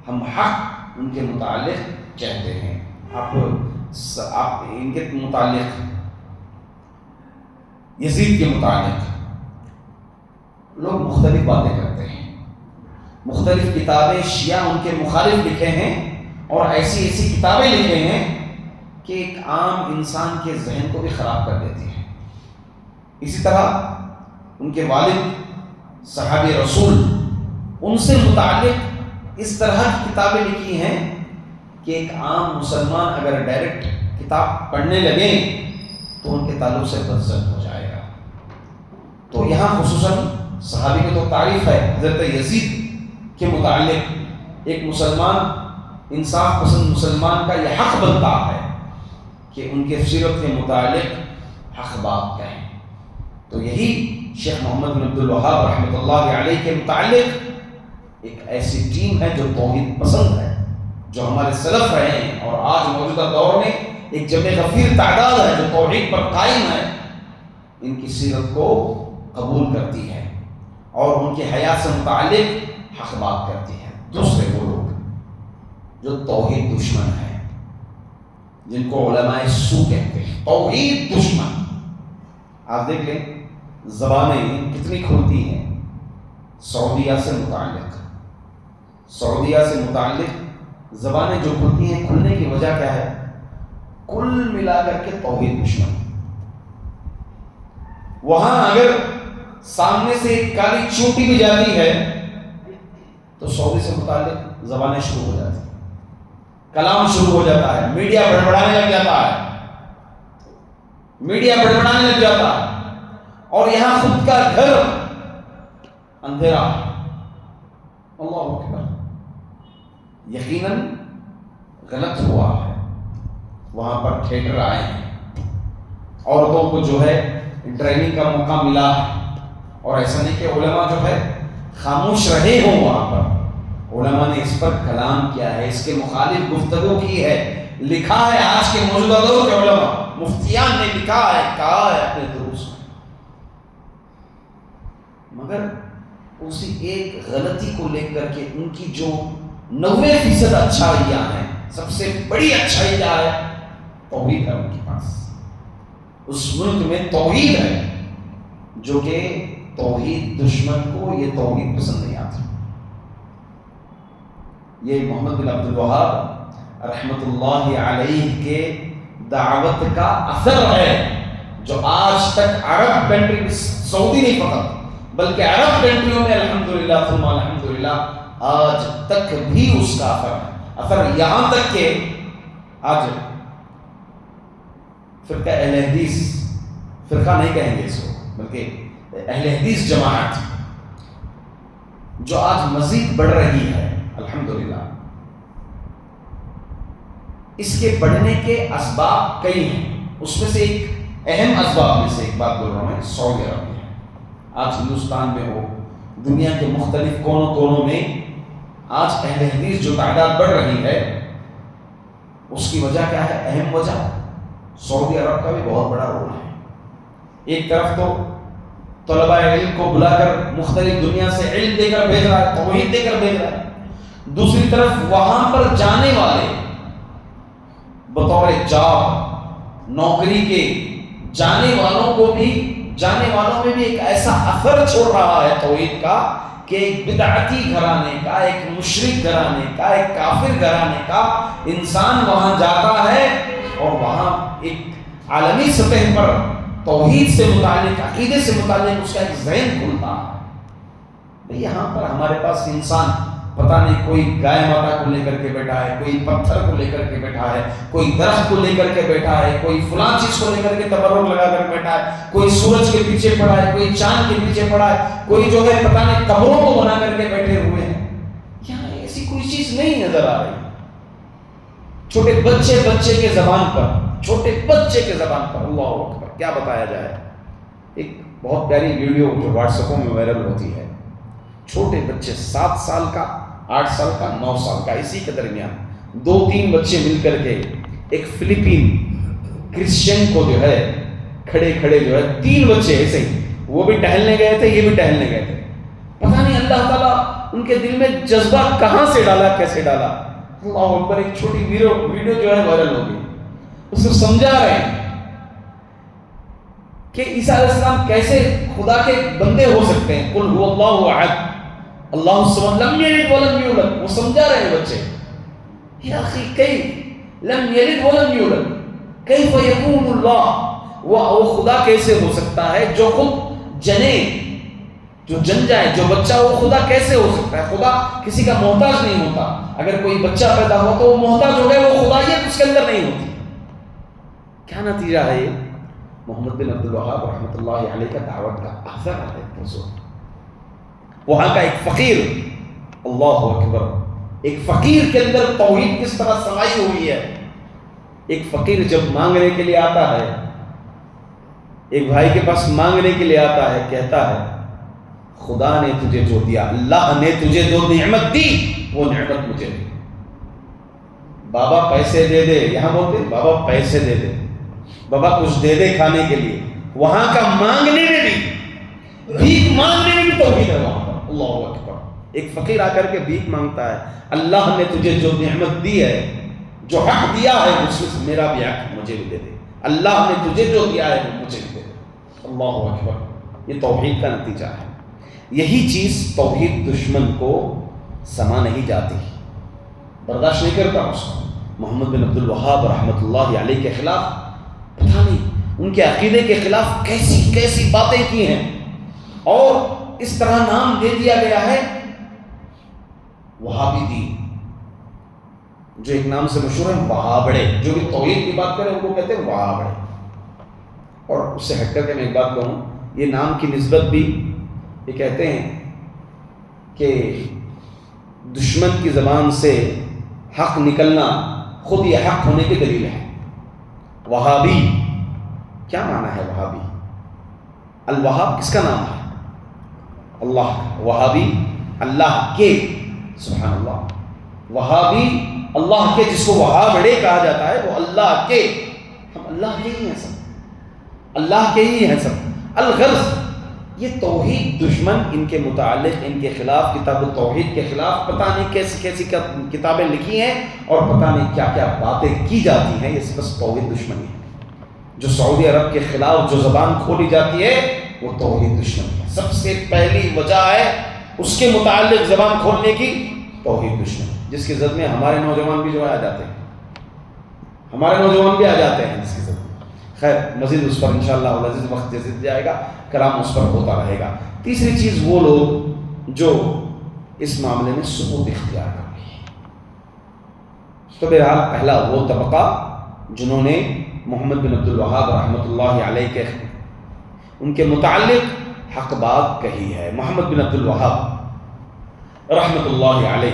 ہم حق ان کے متعلق کہتے ہیں۔ آپ ان کے متعلق، یزید کے متعلق لوگ مختلف باتیں کرتے ہیں، مختلف کتابیں شیعہ ان کے مخالف لکھے ہیں، اور ایسی ایسی کتابیں لکھے ہیں کہ ایک عام انسان کے ذہن کو بھی خراب کر دیتی ہیں۔ اسی طرح ان کے والد صحابی رسول، ان سے متعلق اس طرح کی کتابیں لکھی ہیں کہ ایک عام مسلمان اگر ڈائریکٹ کتاب پڑھنے لگے تو ان کے تعلق سے بدزن ہو جائے گا۔ تو یہاں خصوصاً صحابی کی تو تعریف ہے، حضرت یزید کے متعلق ایک مسلمان، انصاف پسند مسلمان کا یہ حق بنتا ہے کہ ان کے سیرت کے متعلق حق بات کہیں۔ تو یہی شیخ محمد بن عبد الوہاب رحمۃ اللہ علیہ کے متعلق ایک ایسی ٹیم ہے جو توحید پسند ہے، جو ہمارے سلف رہے ہیں اور آج موجودہ دور میں ایک جمع غفیر تعداد ہے جو توحید پر قائم ہے، ان کی سیرت کو قبول کرتی ہے اور ان کی حیات سے متعلق حق بات کرتی ہے۔ دوسرے وہ لوگ جو توحید دشمن ہیں، جن کو علماء سو کہتے ہیں، توحید دشمن۔ آپ دیکھ لیں زبانیں کتنی کھلتی ہیں سعودیہ سے متعلق، سعودیہ سے متعلق زبانیں جو کھلتی ہیں، کھلنے کی وجہ کیا ہے؟ کل ملا کر کے توحید دشمن۔ وہاں اگر سامنے سے ایک کالی چونٹی بھی جاتی ہے تو سعودی سے متعلق زبانیں شروع ہو جاتی ہیں، کلام شروع ہو جاتا ہے، میڈیا بڑبڑانے لگ جاتا ہے، میڈیا بڑبڑانے لگ جاتا ہے، اور یہاں خود کا گھر اندھیرا۔ اللہ اکبر، یقیناً غلط ہوا ہے۔ وہاں پر تھیٹر آئے ہیں، عورتوں کو جو ہے ٹریننگ کا موقع ملا ہے، اور ایسا نہیں کہ علماء جو ہے خاموش رہے ہوں، وہاں پر علماء نے اس پر کلام کیا ہے، اس کے مخالف گفتگو کی ہے، لکھا ہے۔ آج کے موجودہ دور کے علماء، مفتیان نے لکھا ہے، کہا ہے اپنے دروس میں، مگر اسی ایک غلطی کو لے کر کے ان کی جو 90% اچھائیاں ہیں، سب سے بڑی اچھائی کیا ہے؟ توحید ہے ان کے پاس۔ اس ملک میں توحید ہے، جو کہ توحید دشمن کو یہ توحید پسند نہیں آتی۔ یہ محمد بن عبد الوہاب رحمۃ اللہ علیہ کے دعوت کا اثر ہے، جو آج تک عرب کنٹری، سعودی نہیں فقط بلکہ عرب کنٹریوں میں الحمدللہ ثم الحمدللہ آج تک بھی اس کا اثر یہاں تک کہ آج فرقہ اہل حدیث، فرقہ نہیں کہیں گے اس کو بلکہ اہل حدیث جماعت، جو آج مزید بڑھ رہی ہے الحمدللہ، اس کے بڑھنے کے اسباب کئی ہیں۔ اس میں سے ایک اہم اسباب میں سے ایک بات بول رہا ہوں میں، سعودی عرب میں آج ہندوستان میں ہو، دنیا کے مختلف کونوں کونوں میں آج اہل حدیث جو تعداد بڑھ رہی ہے، اس کی وجہ کیا ہے؟ اہم وجہ سعودی عرب کا بھی بہت بڑا رول ہے۔ ایک طرف تو طلباء علم کو بلا کر مختلف دنیا سے علم دے کر بھیج رہا ہے، توحید دے کر بھیج رہا ہے، دوسری طرف وہاں پر جانے والے بطور جاب، نوکری کے جانے والوں کو بھی، جانے والوں میں بھی ایک ایسا اثر چھوڑ رہا ہے توحید کا کہ ایک بدعتی گھرانے کا، ایک مشرک گھرانے کا، ایک کافر گھرانے کا انسان وہاں جاتا ہے اور وہاں ایک عالمی سطح پر توحید سے متعلق، عقیدے سے متعلق اس کا ایک ذہن کھلتا ہے۔ یہاں پر ہمارے پاس انسان پتہ نہیں کوئی گائے ماتا کو لے کر کے بیٹھا ہے، کوئی پتھر کو لے کر کے بیٹھا ہے، کوئی درخت کو لے کر کے بیٹھا ہے، کوئی فلاں چیز کو لے کر کے تبرک لگا کر بیٹھا ہے، کوئی سورج کے پیچھے پڑا ہے، کوئی چاند کے پیچھے پڑا ہے، کوئی جو ہے پتہ نہیں قبروں کو بنا کر کے بیٹھے ہوئے ہیں۔ یہاں ایسی کوئی چیز نہیں نظر آ رہی۔ چھوٹے بچے کے زبان پر، چھوٹے بچے کے زبان پر، اللہ اکبر، کیا بتایا جائے۔ ایک بہت پیاری ویڈیو جو واٹس ایپوں میں وائرل ہوتی ہے، چھوٹے بچے 7 سال کا، 8 سال کا، 9 سال کا، اسی کے درمیان 2-3 بچے مل کر کے ایک فلپین کرسچین کو جو ہے کھڑے جو ہے 3 بچے ایسے ہی، وہ بھی ٹہلنے گئے تھے، یہ بھی ٹہلنے گئے تھے، پتہ نہیں اللہ تعالیٰ ان کے دل میں جذبہ کہاں سے ڈالا، کیسے ڈالا۔ اللہ اکبر، ایک چھوٹی ویڈیو جو ہے وائرل ہو گئی، اس کو سمجھا رہے ہیں کہ عیسیٰ علیہ السلام کیسے خدا کے بندے ہو سکتے ہیں۔ قل هو اللہ احد اللہ الصمد لم یلد ولم یولد، وہ سمجھا رہے ہیں بچے۔ یا اخی کیف لم یلد ولم یولد کیف یکون اللہ، وہ خدا کیسے ہو سکتا ہے جو خود جنے، جو جن جائے، جو بچہ، وہ خدا کیسے ہو سکتا ہے؟ خدا کسی کا محتاج نہیں ہوتا. اگر کوئی بچہ پیدا ہوا تو وہ محتاج ہو گئے، وہ خدائیت اس کے اندر نہیں ہوتی. کیا نتیجہ ہے؟ محمد بن عبد الوہاب رحمۃ اللہ علیہ کا دعوت کا اثر ہے. وہاں کا ایک فقیر، اللہ اکبر، ایک فقیر کے اندر توحید کس طرح سمائی ہوئی ہے. ایک فقیر جب مانگنے کے لیے آتا ہے، ایک بھائی کے پاس مانگنے کے لیے آتا ہے، کہتا ہے خدا نے تجھے جو دیا، اللہ نے تجھے جو نعمت دی وہ نعمت مجھے دی. بابا پیسے دے دے، یہاں بولتے بابا پیسے دے دے، بابا کچھ دے دے کھانے کے لیے. وہاں کا مانگنے میں بھی، بھیک مانگنے میں بھی توحید ہے وہاں پر. اللہ اکبر. ایک فقیر آ کر کے بھیک مانگتا ہے، اللہ نے تجھے جو نعمت دی ہے، جو حق دیا ہے، اس میں میرا بھی حق مجھے بھی دے دے. اللہ نے تجھے جو دیا ہے وہ مجھے بھی دے دے. اللہ اکبر. یہ توحید کا نتیجہ ہے. یہی چیز توحید دشمن کو سما نہیں جاتی، برداشت نہیں کرتا اس کو. محمد بن عبد الوہاب رحمۃ اللہ علیہ کے خلاف پتہ نہیں ان کے عقیدے کے خلاف کیسی کیسی باتیں کی ہیں، اور اس طرح نام دے دیا گیا ہے وہابی دین، جو ایک نام سے مشہور ہے وہابڑے. جو بھی توحید کی بات کریں ان کو کہتے ہیں وہابڑے. اور اس سے ہٹ کر کے میں ایک بات کہوں، یہ نام کی نسبت بھی یہ کہتے ہیں کہ دشمن کی زبان سے حق نکلنا خود یہ حق ہونے کی دلیل ہے. وہابی کیا معنی ہے؟ وہابی، الوہاب کس کا نام ہے؟ اللہ. وہابی اللہ کے، سبحان اللہ، وہابی اللہ کے، جس کو وہابڑے کہا جاتا ہے وہ اللہ کے. ہم اللہ کے ہی ہیں سب، اللہ کے ہی ہیں سب. الغرض یہ توحید دشمن ان کے متعلق، ان کے خلاف، کتاب التوحید کے خلاف پتہ نہیں کیسی کیسی کتابیں لکھی ہیں، اور پتہ نہیں کیا کیا باتیں کی جاتی ہیں. یہ بس توحید دشمنی ہے. جو سعودی عرب کے خلاف جو زبان کھولی جاتی ہے وہ توحید دشمنی ہے. سب سے پہلی وجہ ہے اس کے متعلق زبان کھولنے کی توحید دشمنی، جس کی زد میں ہمارے نوجوان بھی جو ہے آ جاتے ہیں، ہمارے نوجوان بھی آ جاتے ہیں جس کی زد میں. خیر مزید اس پر انشاءاللہ العزیز وقت جیسے جائے گا کلام اس پر ہوتا رہے گا. تیسری چیز، وہ لوگ جو اس معاملے میں ثبوت اختیار کر رہے ہیں. تو بہرحال پہلا وہ طبقہ جنہوں نے محمد بن عبد الوہاب رحمۃ اللہ علیہ کے ان کے متعلق حق بات کہی ہے. محمد بن عبد الوہاب رحمۃ اللہ علیہ،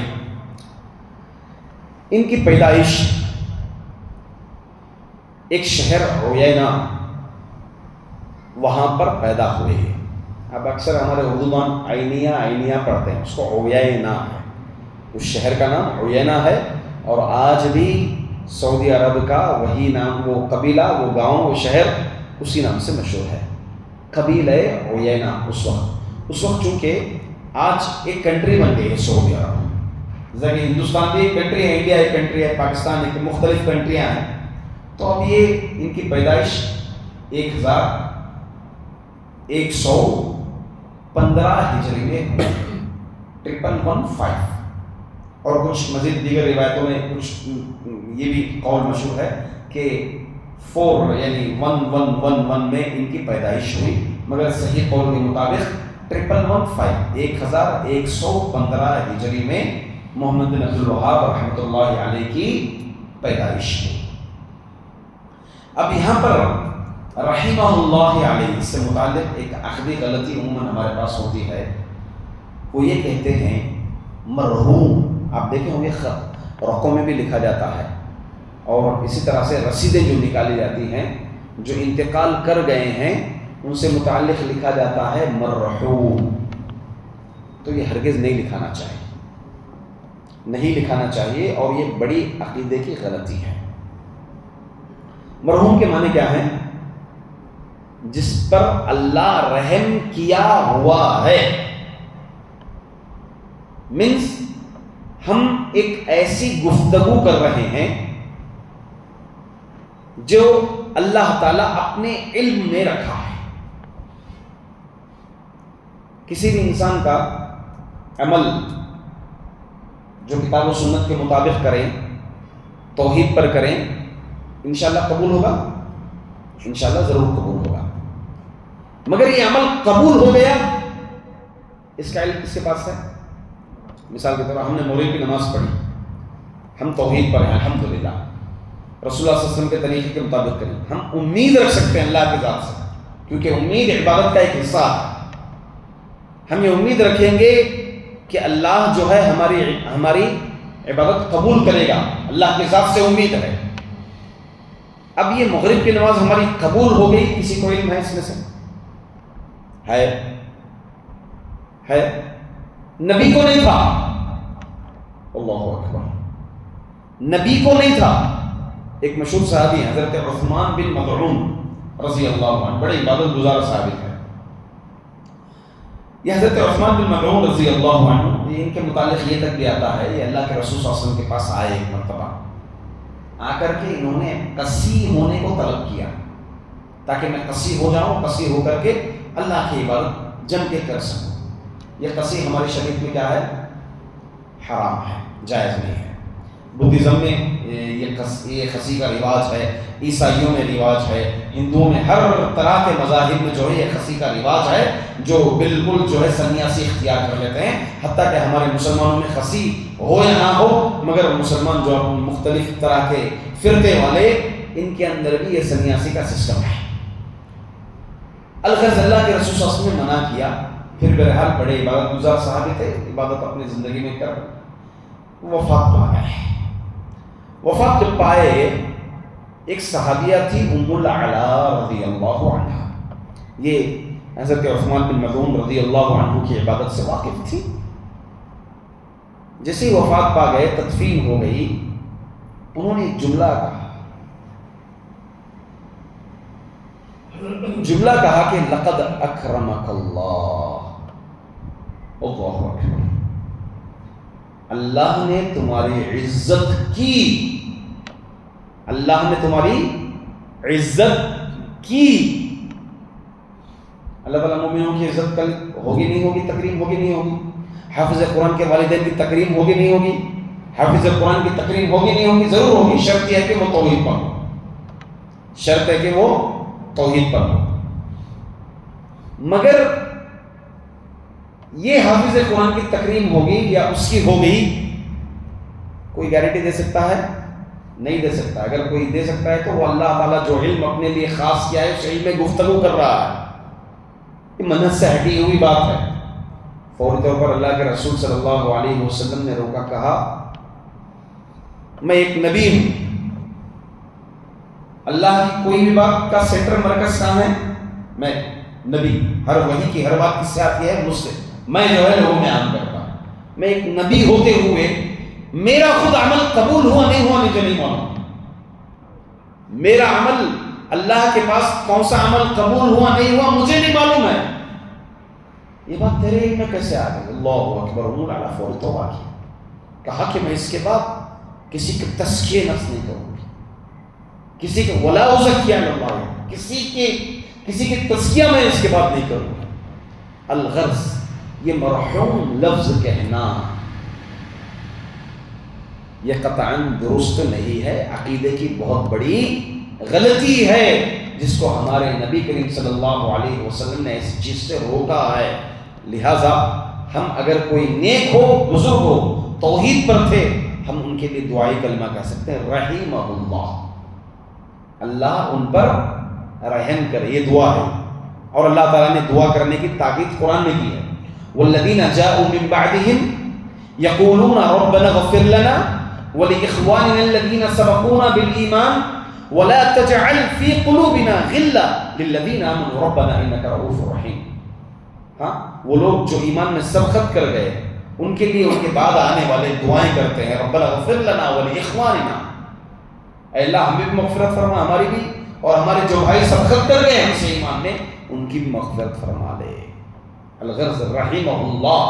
ان کی پیدائش ایک شہر عیینہ وہاں پر پیدا ہوئے. اب اکثر ہمارے اردوان عینیہ پڑھتے ہیں، اس کو عیینہ ہے. اس شہر کا نام عیینہ ہے، اور آج بھی سعودی عرب کا وہی نام، وہ قبیلہ، وہ گاؤں، وہ شہر اسی نام سے مشہور ہے، قبیلہ عیینہ. اس وقت چونکہ آج ایک کنٹری بن گئی ہے سعودی عرب. جیسا کہ ہندوستان بھی ایک کنٹری ہے، انڈیا ایک کنٹری ہے، پاکستان ایک، مختلف کنٹریاں ہیں. تو اب یہ ان کی پیدائش 1115 ہجری میں 1115. اور کچھ مزید دیگر روایتوں میں کچھ یہ بھی قول مشہور ہے کہ 4 یعنی 1111 میں ان کی پیدائش ہوئی، مگر صحیح قول کے مطابق 1115 ہجری میں محمد بن عبد الوہاب رحمۃ اللہ علیہ کی پیدائش ہوئی. اب یہاں پر رحمہ اللہ علیہ سے متعلق ایک عقدی غلطی عموماً ہمارے پاس ہوتی ہے. وہ یہ کہتے ہیں مرحوم. آپ دیکھیں ہوں گے رقوں میں بھی لکھا جاتا ہے، اور اسی طرح سے رسیدیں جو نکالی جاتی ہیں، جو انتقال کر گئے ہیں ان سے متعلق لکھا جاتا ہے مرحوم. تو یہ ہرگز نہیں لکھانا چاہیے، نہیں لکھانا چاہیے، اور یہ بڑی عقیدے کی غلطی ہے. مرحوم کے معنی کیا ہیں؟ جس پر اللہ رحم کیا ہوا ہے. مینس ہم ایک ایسی گفتگو کر رہے ہیں جو اللہ تعالیٰ اپنے علم میں رکھا ہے. کسی بھی انسان کا عمل جو کتاب و سنت کے مطابق کریں، توحید پر کریں، انشاءاللہ قبول ہوگا. انشاءاللہ ضرور قبول ہوگا. مگر یہ عمل قبول ہو گیا، اس کا علم کس کے پاس ہے؟ مثال کے طور پر ہم نے مغرب کی نماز پڑھی، ہم توحید پر ہیں الحمدللہ، رسول اللہ صلی اللہ علیہ وسلم کے طریقے کے مطابق کریں، ہم امید رکھ سکتے ہیں اللہ کی ذات سے، کیونکہ امید عبادت کا ایک حصہ ہے. ہم یہ امید رکھیں گے کہ اللہ جو ہے ہماری عبادت قبول کرے گا، اللہ کی ذات سے امید ہے. اب یہ مغرب کی نماز ہماری قبول ہو گئی، کسی کو علم ہے اس میں سے؟ ہے نبی کو نہیں تھا. اللہ اکبر، نبی کو نہیں تھا. ایک مشہور صحابی ہیں حضرت عثمان بن مظعون رضی اللہ عنہ، بڑے عبادت گزار صحابی تھے. یہ حضرت عثمان بن مظعون رضی اللہ عنہ، ان کے متعلق یہ تک بھی آتا ہے، یہ اللہ کے رسول صلی اللہ علیہ وسلم کے پاس آئے ایک مرتبہ، آ کر کے انہوں نے قصی ہونے کو طلب کیا تاکہ میں قصی ہو جاؤں، قصی ہو کر کے اللہ کی عبادت جم کے کر سکوں. یہ قصی ہماری شریعت میں کیا ہے؟ حرام ہے، جائز نہیں ہے. بدھزم میں یہ قصی کا رواج ہے، عیسائیوں میں رواج ہے، ہندوؤں میں، ہر طرح کے مذاہب میں جو ہے یہ قصی کا رواج ہے، جو بالکل جو ہے سنیاسی اختیار کر لیتے ہیں. حتیٰ کہ ہمارے مسلمانوں میں قصی ہو یا نہ ہو، مگر مسلمان جو مختلف طرح کے فرقے والے، ان کے اندر بھی یہ سنیاسی کا سسٹم ہے. الغرض اللہ کے رسول صلی اللہ علیہ وسلم نے منع کیا. پھر بہرحال بڑے عبادت گزار صحابی تھے، عبادت اپنی زندگی میں کر وفات پا گئے. وفات جب پائے، ایک صحابیہ تھی ام العلا رضی اللہ عنہ، یہ حضرت عثمان بن مظعون رضی اللہ عنہ کی عبادت سے واقف تھی. جیسے ہی وفات پا گئے، تدفین ہو گئی، انہوں نے ایک جملہ کہا کہ لقد اکرمک اللہ. اللہ اکبر، اللہ نے تمہاری عزت کی، اللہ نے تمہاری عزت کی. اللہ تعالیٰ مومنوں کی عزت کل ہوگی نہیں ہوگی، تکریم ہوگی نہیں ہوگی؟ حافظ قرآن کے والدین کی تکریم ہوگی نہیں ہوگی؟ حافظ قرآن کی تکریم ہوگی نہیں ہوگی؟ ضرور ہوگی. شرط یہ ہے کہ وہ توحید پر ہو، شرط ہے کہ وہ توحید پر ہو. مگر یہ حافظ قرآن کی تکریم ہوگی یا اس کی ہو گئی، کوئی گارنٹی دے سکتا ہے؟ نہیں دے سکتا. اگر کوئی دے سکتا ہے تو وہ اللہ تعالیٰ جو علم اپنے لیے خاص کیا ہے اس علم میں گفتگو کر رہا ہے. یہ منہج سے ہٹی ہوئی بات ہے. فوری طور پر اللہ کے رسول صلی اللہ علیہ وسلم نے روکا، کہا میں ایک نبی ہوں، اللہ کی کوئی بھی بات کا سینٹر مرکز کہاں ہے؟ میں نبی. ہر وحی کی ہر بات کس سے آتی ہے؟ مجھ سے. میں جو ہے لوگوں میں عام کرتا ہوں. میں ایک نبی ہوتے ہوئے میرا خود عمل قبول ہوا نہیں ہوا مجھے نہیں معلوم. میرا عمل اللہ کے پاس کون سا عمل قبول ہوا نہیں ہوا مجھے نہیں معلوم ہے. یہ بات تیرے علم میں کیسے آ گئی؟ اللہ اکبر. امور اعلیٰ فوری توبہ کی. کہا کہ میں اس کے بعد کسی کے تزکیے نفس نہیں کروں گی، کسی کے ولا ازکی اللہ، کسی کے تزکیہ میں اس کے بعد نہیں کروں گا. الغرض یہ مرحوم لفظ کہنا یہ قطعاً درست نہیں ہے، عقیدے کی بہت بڑی غلطی ہے جس کو ہمارے نبی کریم صلی اللہ علیہ وسلم نے اس چیز سے روکا ہے. لہٰذا ہم اگر کوئی نیک ہو، بزرگ ہو، توحید پر تھے، ہم ان کے لیے دعائی کلمہ کہہ سکتے ہیں، رحمہ اللہ، اللہ ان پر رحم کرے. یہ دعا ہے، اور اللہ تعالیٰ نے دعا کرنے کی تاکید قرآن میں کی ہے. والذین جاءوا من بعدهم یقولون ربنا اغفر لنا ولإخواننا الذین سبقونا بالایمان ولا تجعل في قلوبنا غلا للذین آمنوا ربنا انک رؤوف رحیم. ہاں، وہ لوگ جو ایمان میں سبقت کر گئے، ان کے لیے ان کے بعد آنے والے دعائیں کرتے ہیں، ربنا اغفر لنا ولإخواننا، اے اللہ ہمیں بھی مغفرت فرما، ہماری بھی، اور ہمارے جو بھائی سبقت کر گئے ہم سے ایمان میں، ان کی بھی مغفرت فرما دے. الغرض رحمہ اللہ،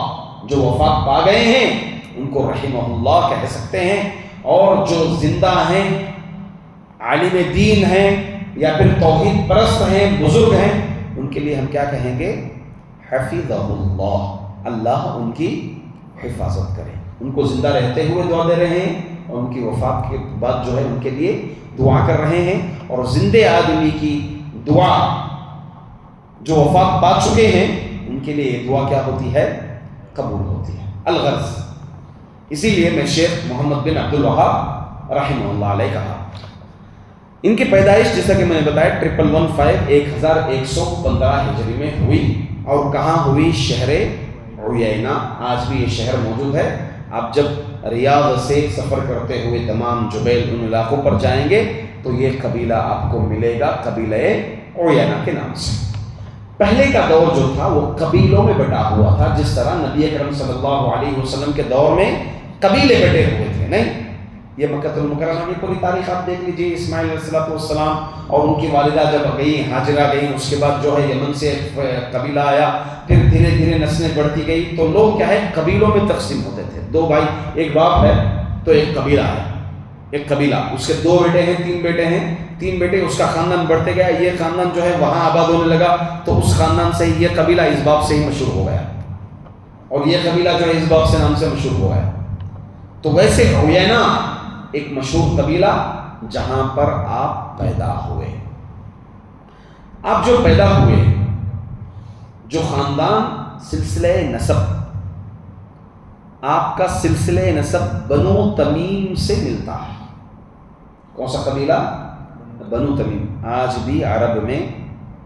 جو وفات پا گئے ہیں ان کو رحمہ اللہ کہہ سکتے ہیں، اور جو زندہ ہیں، عالم دین ہیں یا پھر توحید پرست ہیں، بزرگ ہیں، ان کے لیے ہم کیا کہیں گے؟ حفظہ اللہ، اللہ ان کی حفاظت کرے. ان کو زندہ رہتے ہوئے دعا دے رہے ہیں، اور ان کی وفات کے بعد جو ہے ان کے لیے دعا کر رہے ہیں. اور زندے آدمی کی دعا جو وفات پا چکے ہیں ان کے لیے یہ دعا کیا ہوتی ہے؟ قبول ہوتی ہے. الغرض اسی لیے میں شیخ محمد بن عبد الوہاب رحمہ اللہ علیہ کہا. ان کی پیدائش جیسا کہ میں نے بتایا 1115 ہجری میں ہوئی. اور کہاں ہوئی؟ شہر عیینہ. آج بھی یہ شہر موجود ہے. آپ جب ریاض سے سفر کرتے ہوئے دمام جبیل ان علاقوں پر جائیں گے تو یہ قبیلہ آپ کو ملے گا، قبیلہ عیینہ کے نام سے. پہلے کا دور جو تھا وہ قبیلوں میں بٹا ہوا تھا، جس طرح نبی اکرم صلی اللہ علیہ وسلم کے دور میں قبیلے بٹے ہوئے تھے. نہیں، یہ مکہ المکرمہ کی پوری تاریخ آپ دیکھ لیجیے. اسماعیل علیہ السلام اور ان کی والدہ جب گئی، ہاجرہ گئی، اس کے بعد جو ہے یمن سے قبیلہ آیا، پھر دھیرے دھیرے نسلیں بڑھتی گئی تو لوگ کیا ہے قبیلوں میں تقسیم ہوتے تھے. 2 بھائی، ایک باپ ہے تو ایک قبیلہ ہے، ایک قبیلہ، اس کے 2 بیٹے ہیں، 3 بیٹے ہیں، 3 بیٹے، اس کا خاندان بڑھتے گیا. یہ خاندان جو ہے وہاں آباد ہونے لگا تو اس خاندان سے یہ قبیلہ اس باپ سے ہی مشہور ہو گیا، اور یہ قبیلہ جو ہے اس باپ سے نام سے مشہور ہو گیا. تو ویسے عیینہ ایک مشہور قبیلہ جہاں پر آپ پیدا ہوئے. آپ جو پیدا ہوئے، جو خاندان، سلسلہ نسب، آپ کا سلسلہ نسب بنو تمیم سے ملتا ہے. کون سا قبیلہ؟ بنو تمیم. آج بھی عرب میں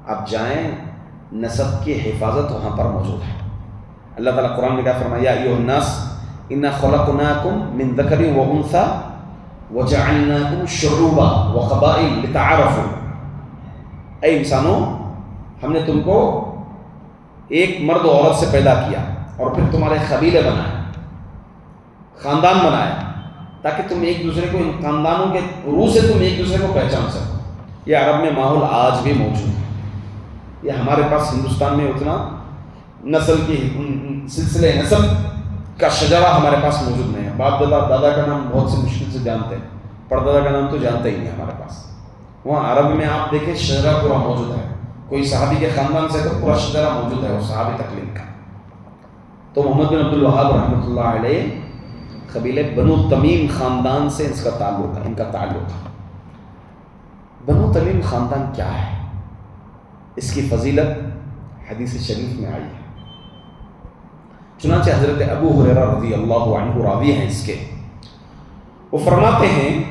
آپ جائیں نسب کی حفاظت وہاں پر موجود ہے. اللہ تعالیٰ قرآن میں کیا فرمایا؟ یا ایھا الناس انا خلقناکم من ذکر و انثی وجعلناکم شعوبا وقبائل لتعارفوا. اے انسانوں، ہم نے تم کو ایک مرد و عورت سے پیدا کیا اور پھر تمہارے قبیلے بنائے، خاندان بنائے، تاکہ تم ایک دوسرے کو، ان خاندانوں کے روح سے تم ایک دوسرے کو پہچان سکو. یہ عرب میں ماحول آج بھی موجود ہے. یہ ہمارے پاس ہندوستان میں اتنا نسل کی سلسلے نسب کا شجرہ ہمارے پاس موجود نہیں ہے. باپ دادا کا نام بہت سے مشکل سے جانتے ہیں، پردادا کا نام تو جانتے ہی نہیں ہمارے پاس. وہاں عرب میں آپ دیکھیں شجرہ پورا موجود ہے. کوئی صحابی کے خاندان سے تو پورا شجرہ موجود ہے، وہ صحابی تقلید کا. تو محمد بن عبد الوہاب رحمۃ اللہ علیہ قبیلے بنو تمیم خاندان سے اس کا تعلق ہے، ان کا تعلق ہے. بنو تمیم خاندان کیا ہے؟ اس کی فضیلت حدیث شریف میں آئی ہے. چنانچہ حضرت ابو ہریرہ رضی اللہ عنہ راوی ہیں اس کے. وہ فرماتے ہیں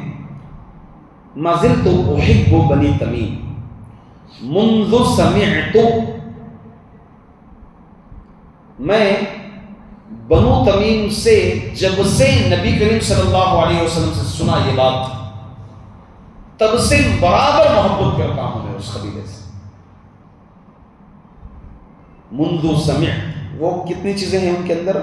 ما زلت احب بنی تمیم منذ سمعت. میں بنو تمیم سے جب سے نبی کریم صلی اللہ علیہ وسلم سے سنا یہ بات، تب سے برابر محبت کرتا ہوں میں اس قبیلے سے. منذ سمعت، وہ کتنی چیزیں ہیں ان کے اندر؟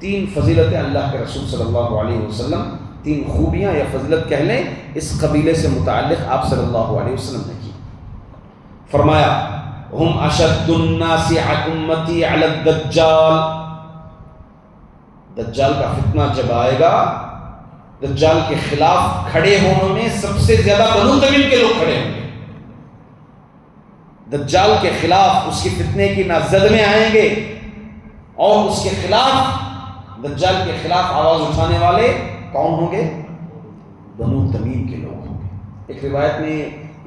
3 فضیلتیں اللہ کے رسول صلی اللہ علیہ وسلم، 3 خوبیاں یا فضیلت کہہ لیں اس قبیلے سے متعلق آپ صلی اللہ علیہ وسلم نے کی. فرمایا ہم اشد الناس امتی علی الدجال. دجال کا فتنہ جب آئے گا، دجال کے خلاف کھڑے ہونے میں سب سے زیادہ بنو تمیم کے لوگ کھڑے ہوں گے. دجال کے خلاف، اس کی فتنے کی نازد میں آئیں گے، اور اس کے خلاف، دجال کے خلاف آواز اٹھانے والے کون ہوں گے؟ بنو تمیم کے لوگ ہوں گے. ایک روایت میں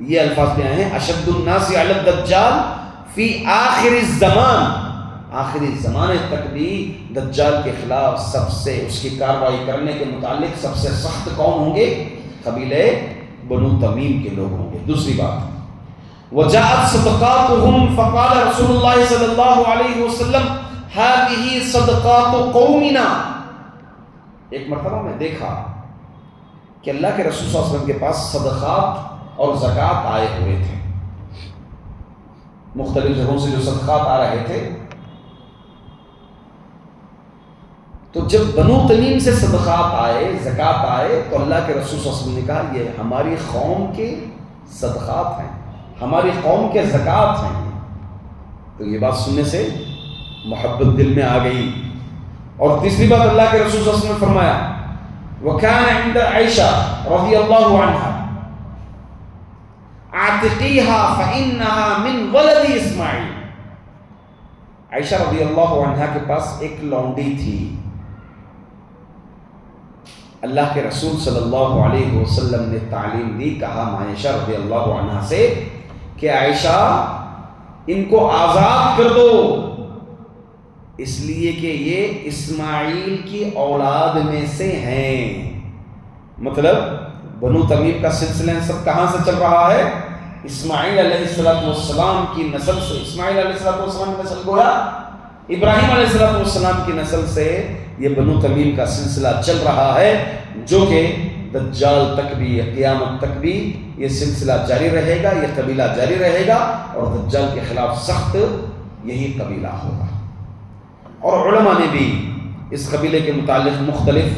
یہ الفاظ بھی آئے ہیں اشد الناس علی الدجال فی آخر الزمان. آخری زمانے تک بھی دجال کے خلاف سب سے، اس کی کارروائی کرنے کے متعلق سب سے سخت کون ہوں گے؟ قبیلے بنو تمیم کے لوگ ہوں گے. دوسری بات، وجاءت صدقاتهم فقال رسول اللہ صلی اللہ علیہ وسلم هذه صدقات قومنا. ایک مرتبہ میں دیکھا کہ اللہ کے رسول صلی اللہ علیہ وسلم کے پاس صدقات اور زکوٰۃ آئے ہوئے تھے. مختلف جگہوں سے جو صدقات آ رہے تھے، تو جب بنو تمیم سے صدقات آئے، زکوٰۃ آئے، تو اللہ کے رسول صلی اللہ علیہ وسلم نے کہا یہ ہماری قوم کے صدقات ہیں، ہماری قوم کے زکوٰۃ ہیں. تو یہ بات سننے سے محبت دل میں آ گئی. اور تیسری بات اللہ کے رسول صلی اللہ علیہ وسلم نے فرمایا وَكَانَ عِنْدَ عائشہ رضی اللہ عنہا اعتقیہا فَإِنَّهَا مِنْ وَلَدِ اسماعیل. عائشہ رضی اللہ عنہا کے پاس ایک لونڈی تھی. اللہ کے رسول صلی اللہ علیہ وسلم نے تعلیم دی، کہا عائشہ رضی اللہ عنہا سے کہ عائشہ ان کو آزاد کر دو، اس لیے کہ یہ اسماعیل کی اولاد میں سے ہیں. مطلب بنو تمیم کا سلسلہ سب کہاں سے چل رہا ہے؟ اسماعیل علیہ السلام کی نسل سے. اسماعیل علیہ السلام کی نسل گویا ابراہیم علیہ السلام کی نسل سے یہ بنو تمیم کا سلسلہ چل رہا ہے، جو کہ دجال تک بھی، قیامت تک بھی یہ سلسلہ جاری رہے گا، یہ قبیلہ جاری رہے گا، اور دجال کے خلاف سخت یہی قبیلہ ہوگا. اور علماء نے بھی اس قبیلے کے متعلق مختلف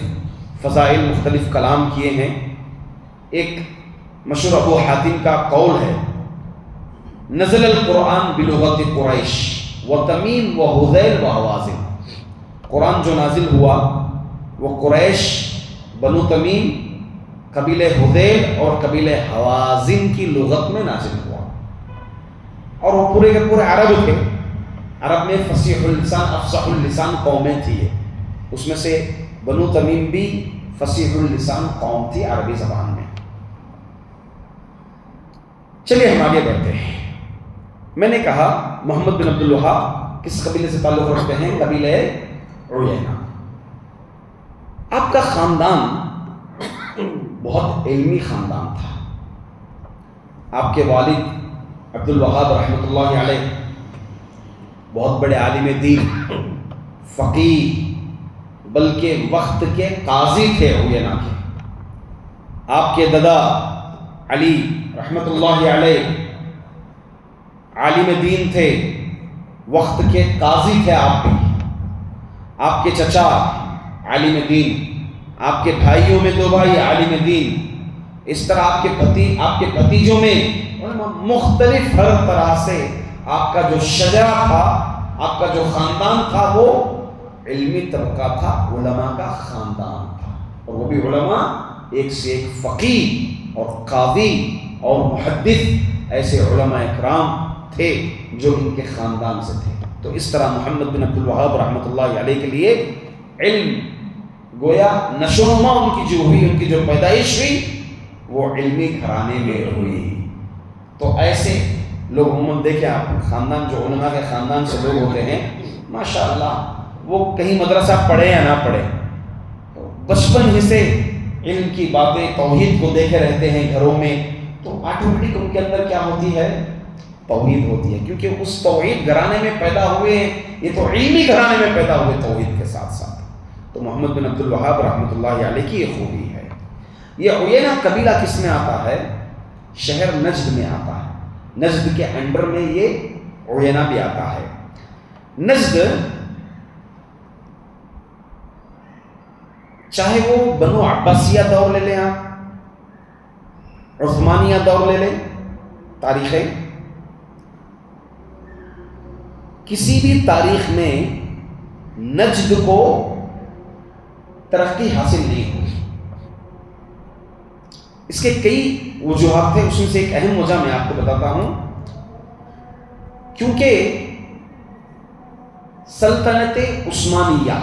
فضائل، مختلف کلام کیے ہیں. ایک مشہور ابو حاتم کا قول ہے، نزل القرآن بلغت قریش و تمیم و حذیل و حوازن. قرآن جو نازل ہوا وہ قریش، بنو تمیم، قبیلہ حذیل اور قبیلہ حوازن کی لغت میں نازل ہوا. اور وہ پورے کے پورے عرب تھے. عرب میں فصیح اللسان، افصح اللسان قومیں تھی. اس میں سے بنو تمیم بھی فصیح اللسان قوم تھی عربی زبان میں. چلیے ہم آگے بڑھتے ہیں. میں نے کہا محمد بن عبد الوہاب کس قبیلے سے تعلق رکھتے ہیں؟ قبیلہ عیینہ. آپ کا خاندان بہت علمی خاندان تھا. آپ کے والد عبد الوہاب رحمۃ اللہ علیہ بہت بڑے عالم دین، فقیہ، بلکہ وقت کے قاضی تھے عیینہ کے. آپ کے دادا علی رحمۃ اللہ علیہ عالم دین تھے، وقت کے قاضی تھے آپ بھی. آپ کے چچا عالم دین، آپ کے بھائیوں میں 2 بھائی عالم دین. اس طرح آپ کے بھتیجوں میں مختلف ہر طرح سے آپ کا جو شجرہ تھا، آپ کا جو خاندان تھا، وہ علمی طبقہ تھا، علماء کا خاندان تھا. اور وہ بھی علماء ایک سے ایک فقیہ اور قاضی اور محدث، ایسے علماء اکرام تھے جو ان کے خاندان سے تھے. تو اس طرح محمد بن عبد الوہاب رحمۃ اللہ علیہ کے لیے علم گویا نشو و نما ان کی جو ہوئی، ان کی جو پیدائش ہوئی وہ علمی گھرانے میں ہوئی. تو ایسے لوگ عموماً دیکھیں آپ، خاندان جو علماء کے خاندان سے لوگ ہوتے ہیں ماشاءاللہ، وہ کہیں مدرسہ پڑھے یا نہ پڑھے، بچپن ہی سے علم کی باتیں، توحید کو دیکھے رہتے ہیں گھروں میں، تو آٹومیٹک ان کے اندر کیا ہوتی ہے؟ توحید ہوتی ہے. کیونکہ اس توحید گھرانے میں پیدا ہوئے ہیں، یہ تو علمی گھرانے میں پیدا ہوئے توحید کے ساتھ ساتھ. تو محمد بن عبد الوہاب رحمۃ اللہ علیہ کی یہ خوبی ہے. یہ عیینہ قبیلہ کس میں آتا ہے؟ شہر نجد میں آتا ہے. نجد کے انڈر میں یہ عیینہ بھی آتا ہے. نجد چاہے وہ بنو عباسیہ دور لے لیں، آپ عثمانیہ دور لے لیں، تاریخیں، کسی بھی تاریخ میں نجد کو ترقی حاصل نہیں ہوئی. اس کے کئی وجوہات تھے. اس میں سے ایک اہم وجہ میں آپ کو بتاتا ہوں. کیونکہ سلطنت عثمانیہ،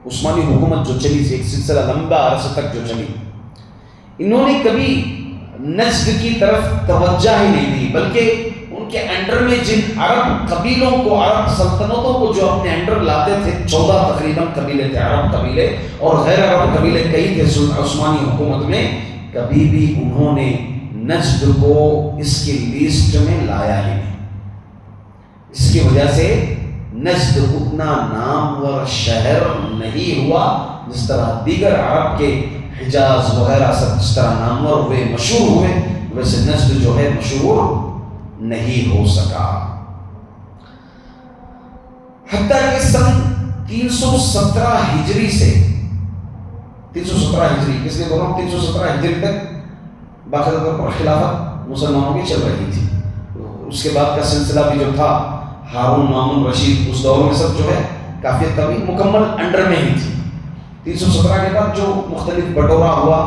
عثمانی حکومت جو چلی تھی، ایک سلسلہ لمبا عرصہ تک جو چلی، انہوں نے کبھی نجد کی طرف توجہ ہی نہیں دی، بلکہ ان کے انڈر میں جن عرب قبیلوں کو، عرب سلطنتوں کو جو اپنے انڈر لاتے تھے، 14 تقریباً قبیلے تھے، عرب قبیلے اور غیر عرب قبیلے کئی تھے عثمانی حکومت میں، کبھی بھی انہوں نے نجد کو اس کی لیسٹ میں لایا ہی نہیں. اس کی وجہ سے نجد اتنا نامور شہر نہیں ہوا جس طرح دیگر عرب کے حجاز وغیرہ سب جس طرح نامور ہوئے، مشہور ہوئے، ویسے نجد جو ہے مشہور نہیں ہو سکا. حتیٰ کہ سن 317 ہجری سے 317 ہجری، کس لیے بول رہا ہوں 317 ہجری تک باقاعدہ طور پر خلافت مسلمانوں کی چل رہی تھی. اس کے بعد کا سلسلہ بھی جو تھا، ہارون، مامون، رشید، اس دور میں سب جو ہے کافی طویل مکمل انڈر میں ہی تھی. 317 کے بعد جو مختلف بٹورا ہوا،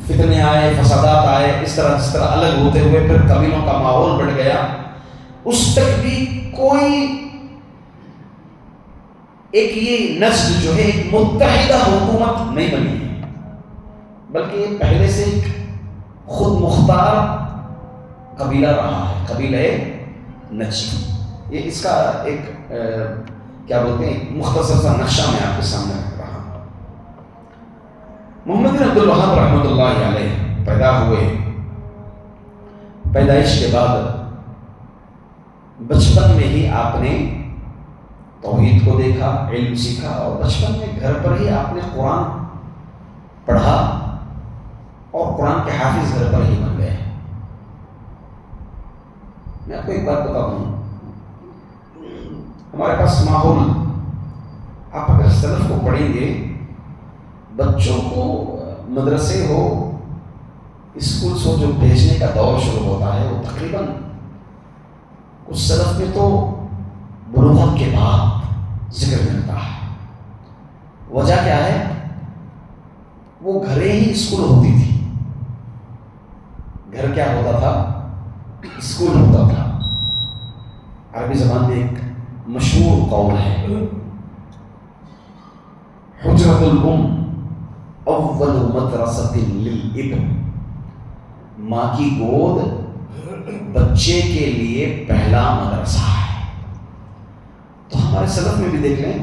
فتنے آئے، فسادات آئے، اس طرح جس طرح الگ ہوتے ہوئے پھر قبیلوں کا ماحول بڑھ گیا، اس تک بھی کوئی ایک یہ نجد جو ہے ایک متحدہ حکومت نہیں بنی ہے، بلکہ یہ پہلے سے ایک خود مختار قبیلہ رہا ہے، قبیلہ نجد. یہ اس کا ایک کیا بولتے ہیں مختصر سا نقشہ میں آپ کے سامنے رکھ رہا ہوں. محمد بن عبد الوہاب رحمۃ اللہ علیہ پیدا ہوئے. پیدائش کے بعد بچپن میں ہی آپ نے توحید کو دیکھا، علم سیکھا، اور بچپن میں گھر پر ہی آپ نے قرآن پڑھا اور قرآن کے حافظ گھر پر ہی بن گئے. میں آپ کو ایک بات بتا دوں، ہمارے پاس ماحول، آپ اگر سلف کو پڑھیں گے، بچوں کو مدرسے ہو، اسکولس ہو، جو بھیجنے کا دور شروع ہوتا ہے وہ تقریباً کچھ سلف میں تو بلوغت کے بعد ذکر ملتا ہے. وجہ کیا ہے؟ وہ گھریں ہی اسکول ہوتی تھی. گھر کیا ہوتا تھا؟ اسکول ہوتا تھا. عربی زبان میں ایک مشہور قول ہے، حجرۃ الام اول مدرسۃ للابن. ماں کی گود بچے کے لیے پہلا مدرسہ ہے. تو ہمارے سلف میں بھی دیکھ لیں،